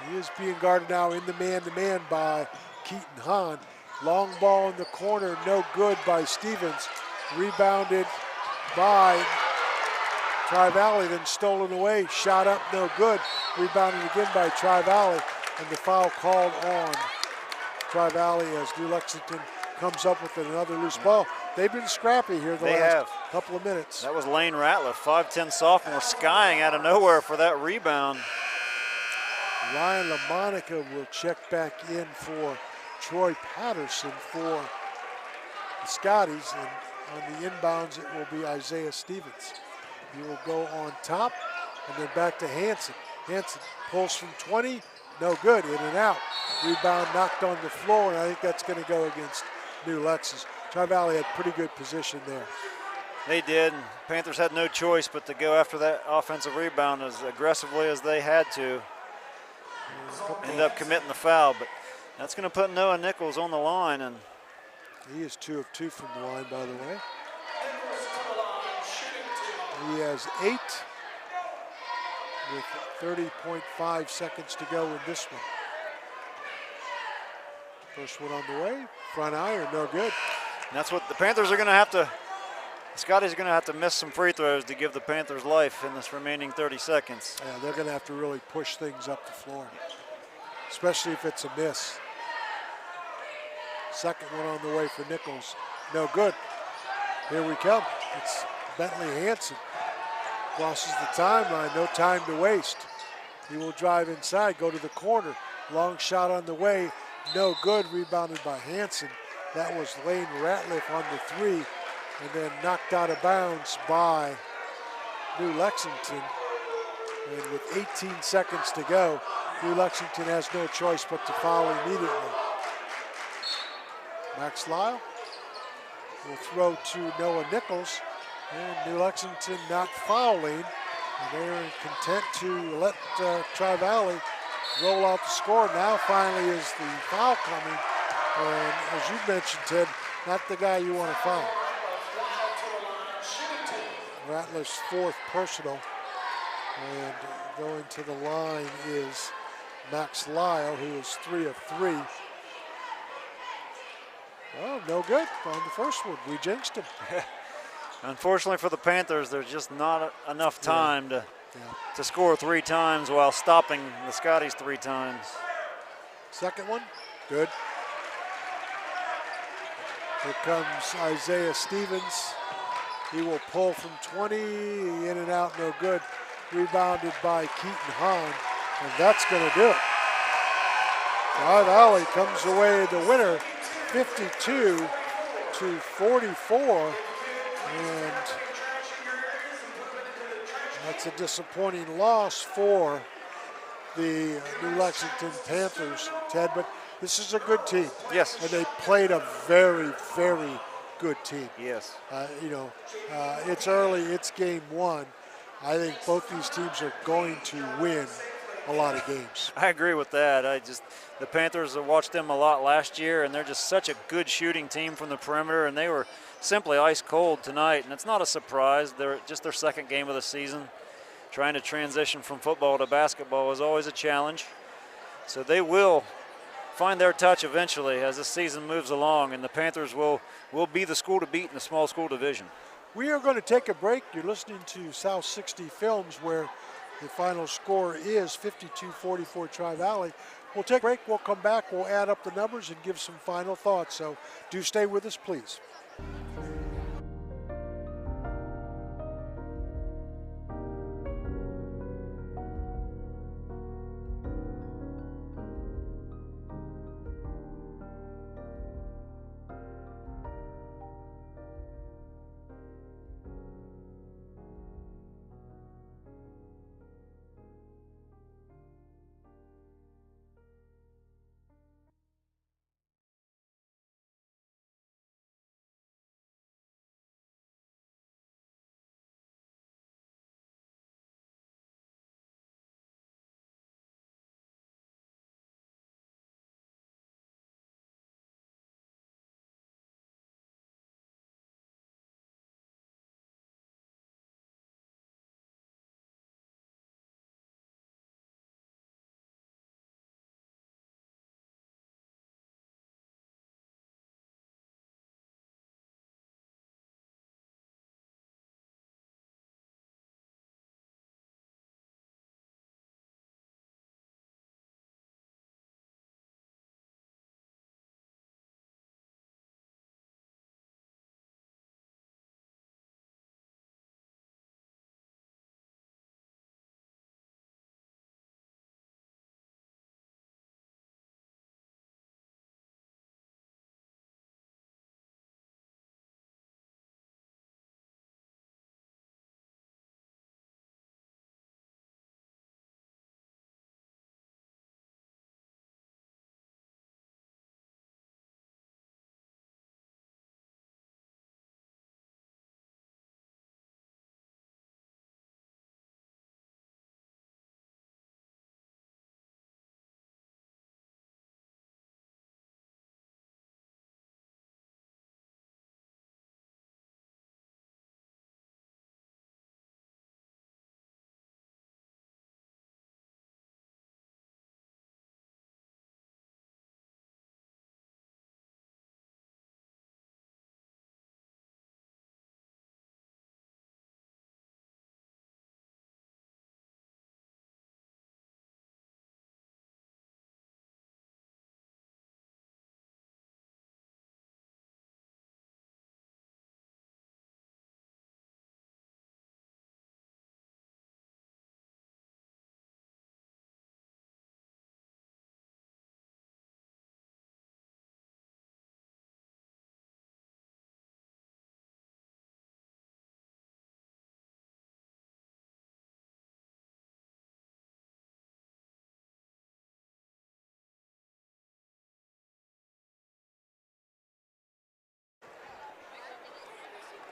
He is being guarded now in the man-to-man by Keaton Hahn. Long ball in the corner, no good by Stevens. Rebounded by Tri-Valley, then stolen away. Shot up, no good. Rebounded again by Tri-Valley, and the foul called on Tri-Valley as New Lexington comes up with another loose ball. They've been scrappy here the last couple of minutes. That was Lane Ratliff, 5'10" sophomore, skying out of nowhere for that rebound. Ryan LaMonica will check back in for Troy Patterson for the Scotties, and on the inbounds it will be Isaiah Stevens. He will go on top, and then back to Hansen. Hansen pulls from 20, no good, in and out. Rebound knocked on the floor, and I think that's going to go against New Lexus. Tri-Valley had pretty good position there. They did, and Panthers had no choice but to go after that offensive rebound as aggressively as they had to. End up committing the foul, but that's going to put Noah Nichols on the line, and he is 2 of 2 from the line, by the way. He has 8 with 30.5 seconds to go in this one. First one on the way, front iron, no good. And that's what the Panthers are going to have to, Scotty's going to have to miss some free throws to give the Panthers life in this remaining 30 seconds. Yeah, they're going to have to really push things up the floor, especially if it's a miss. Second one on the way for Nichols, no good. Here we come, it's Bentley Hansen. Crosses the timeline, no time to waste. He will drive inside, go to the corner. Long shot on the way, no good, rebounded by Hanson. That was Lane Ratliff on the 3, and then knocked out of bounds by New Lexington. And with 18 seconds to go, New Lexington has no choice but to foul immediately. Max Lyle will throw to Noah Nichols, and New Lexington not fouling. And they're content to let Tri-Valley roll out the score. Now finally is the foul coming. And as you mentioned, Ted, not the guy you want to foul. Ratliff's 4th personal. And going to the line is Max Lyle, who is 3 of 3. Oh, no good on the first one. We jinxed him. Unfortunately for the Panthers, there's just not enough time to score 3 times while stopping the Scotties 3 times. Second one, good. Here comes Isaiah Stevens. He will pull from 20, in and out, no good. Rebounded by Keaton Hahn, and that's going to do it. Tri-Valley comes away the winner, 52-44, and that's a disappointing loss for the New Lexington Panthers, Ted, but this is a good team. Yes. And they played a very, very good team. Yes. It's early, it's game 1. I think both these teams are going to win a lot of games. I agree with that. The Panthers, I watched them a lot last year, and they're just such a good shooting team from the perimeter, and they were simply ice cold tonight, and it's not a surprise. They're just their 2nd game of the season. Trying to transition from football to basketball is always a challenge. So they will find their touch eventually as the season moves along, and the Panthers will be the school to beat in the small school division. We are going to take a break. You're listening to South 60 Films, where the final score is 52-44 Tri-Valley. We'll take a break. We'll come back. We'll add up the numbers and give some final thoughts. So do stay with us, please.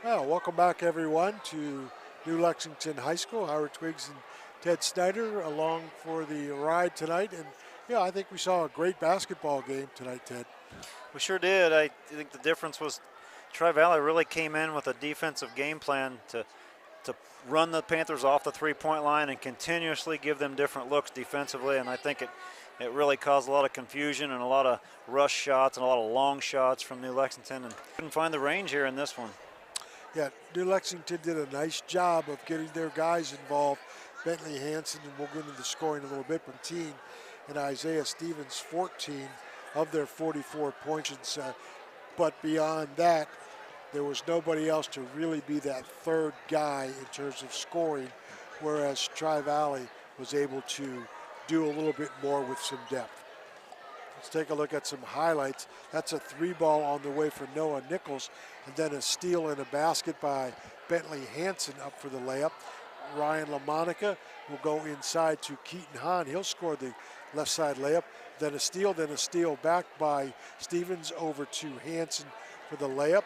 Well, welcome back, everyone, to New Lexington High School. Howard Twiggs and Ted Snyder along for the ride tonight. And, yeah, I think we saw a great basketball game tonight, Ted. We sure did. I think the difference was Tri-Valley really came in with a defensive game plan to run the Panthers off the three-point line and continuously give them different looks defensively. And I think it really caused a lot of confusion and a lot of rush shots and a lot of long shots from New Lexington. And couldn't find the range here in this one. Yeah, New Lexington did a nice job of getting their guys involved. Bentley Hansen, and we'll get into the scoring a little bit, 15, and Isaiah Stevens, 14 of their 44 points. But beyond that, there was nobody else to really be that third guy in terms of scoring, whereas Tri-Valley was able to do a little bit more with some depth. Let's take a look at some highlights. That's a three ball on the way for Noah Nichols, and then a steal and a basket by Bentley Hansen up for the layup. Ryan LaMonica will go inside to Keaton Hahn. He'll score the left side layup. Then a steal back by Stevens over to Hansen for the layup.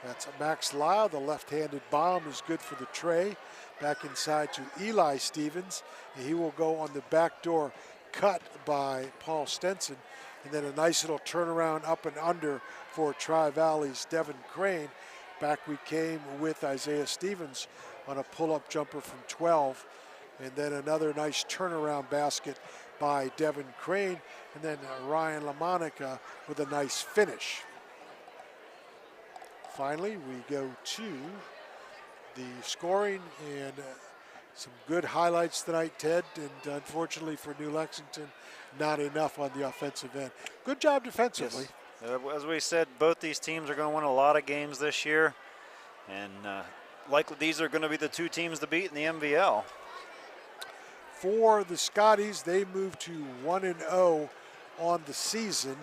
That's Max Lyle. The left-handed bomb is good for the tray. Back inside to Eli Stevens, and he will go on the backdoor cut by Paul Stenson. And then a nice little turnaround up and under for Tri-Valley's Devin Crane. Back we came with Isaiah Stevens on a pull-up jumper from 12. And then another nice turnaround basket by Devin Crane. And then Ryan LaMonica with a nice finish. Finally, we go to the scoring and some good highlights tonight, Ted. And unfortunately for New Lexington, not enough on the offensive end. Good job defensively. Yes. As we said, both these teams are going to win a lot of games this year. And likely these are going to be the two teams to beat in the MVL. For the Scotties, they moved to 1-0 on the season.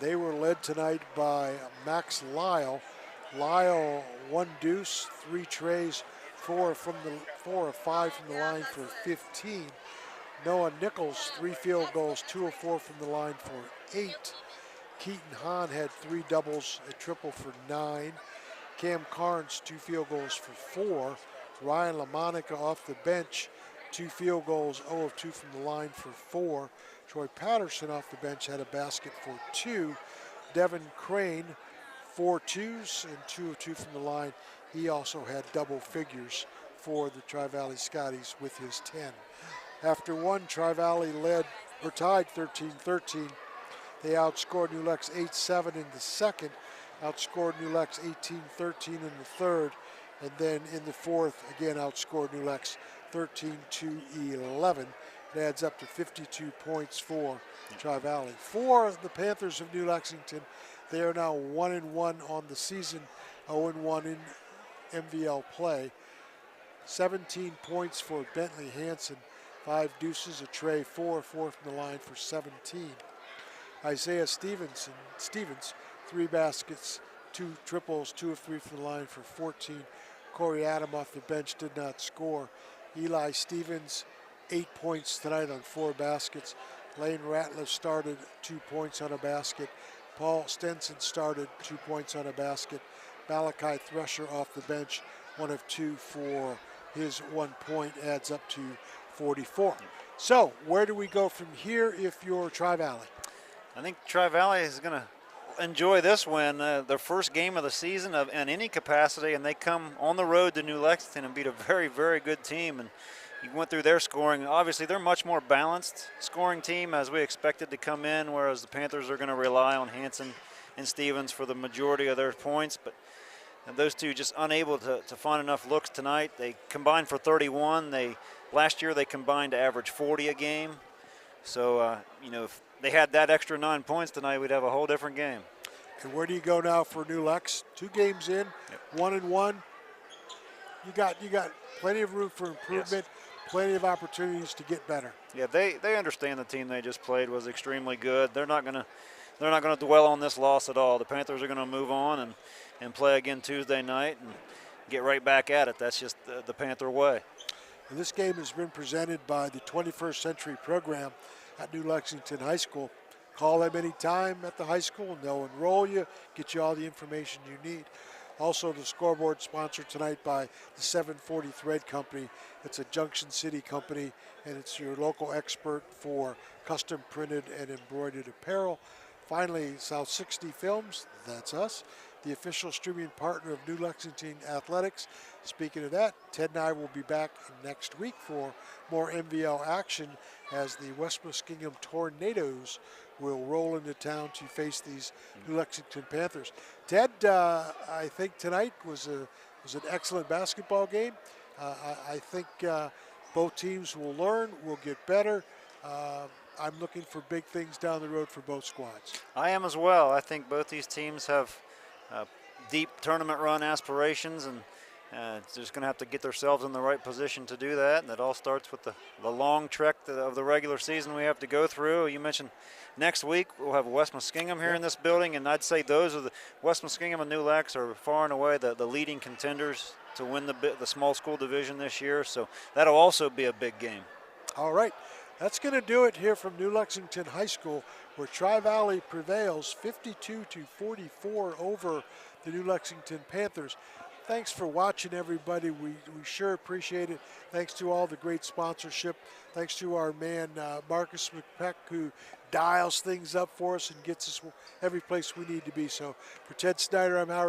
They were led tonight by Max Lyle. Lyle, 1 deuce, 3 trays, 4 of 5 from the line for 15. Noah Nichols, 3 field goals, 2 of 4 from the line for 8. Keaton Hahn had 3 doubles, a triple for 9. Cam Carnes, 2 field goals for 4. Ryan LaMonica off the bench, 2 field goals, 0 of 2 from the line for 4. Troy Patterson off the bench had a basket for 2. Devin Crane, 4 twos and 2 of 2 from the line. He also had double figures for the Tri-Valley Scotties with his 10. After one, Tri-Valley tied 13-13. They outscored New Lex 8-7 in the second, outscored New Lex 18-13 in the third, and then in the fourth, again outscored New Lex 13-11. It adds up to 52 points for Tri-Valley. For the Panthers of New Lexington, they are now 1-1 on the season, 0-1 in MVL play. 17 points for Bentley Hansen, 5 deuces, a tray, 4 of 4 from the line for 17. Isaiah Stevens, 3 baskets, 2 triples, 2 of 3 from the line for 14. Corey Adam off the bench did not score. Eli Stevens, 8 points tonight on 4 baskets. Lane Ratliff started 2 points on a basket. Paul Stenson started 2 points on a basket. Malachi Thresher off the bench, 1 of 2 for his 1 point, adds up to 44. So where do we go from here if you're Tri-Valley? I think Tri-Valley is going to enjoy this win, their first game of the season in any capacity, and they come on the road to New Lexington and beat a very, very good team. And you went through their scoring. Obviously, they're a much more balanced scoring team as we expected to come in, whereas the Panthers are going to rely on Hansen and Stevens for the majority of their points. But those two just unable to find enough looks tonight. They combined for 31. Last year they combined to average 40 a game. So, if they had that extra 9 points tonight, we'd have a whole different game. And where do you go now for New Lex? 2 games in, 1-1. You got plenty of room for improvement, plenty of opportunities to get better. Yeah, they understand the team they just played was extremely good. They're not gonna dwell on this loss at all. The Panthers are gonna move on and play again Tuesday night and get right back at it. That's just the Panther way. And this game has been presented by the 21st Century Program at New Lexington High School. Call them anytime at the high school and they'll enroll you, get you all the information you need. Also, the scoreboard sponsored tonight by the 740 Thread Company. It's a Junction City company, and it's your local expert for custom printed and embroidered apparel. Finally, South 60 Films, that's us, the official streaming partner of New Lexington Athletics. Speaking of that, Ted and I will be back next week for more MVL action as the West Muskingum Tornadoes will roll into town to face these New Lexington Panthers. Ted, I think tonight was an excellent basketball game. I think both teams will learn, will get better. I'm looking for big things down the road for both squads. I am as well. I think both these teams have deep tournament run aspirations, and just going to have to get themselves in the right position to do that. And it all starts with the long trek of the regular season we have to go through. You mentioned next week we'll have West Muskingum here in this building, and I'd say those are the West Muskingum and New Lex are far and away the leading contenders to win the small school division this year. So that'll also be a big game. All right. That's going to do it here from New Lexington High School, where Tri-Valley prevails 52-44 over the New Lexington Panthers. Thanks for watching, everybody. We sure appreciate it. Thanks to all the great sponsorship. Thanks to our man, Marcus McPeck, who dials things up for us and gets us every place we need to be. So for Ted Snyder, I'm Howard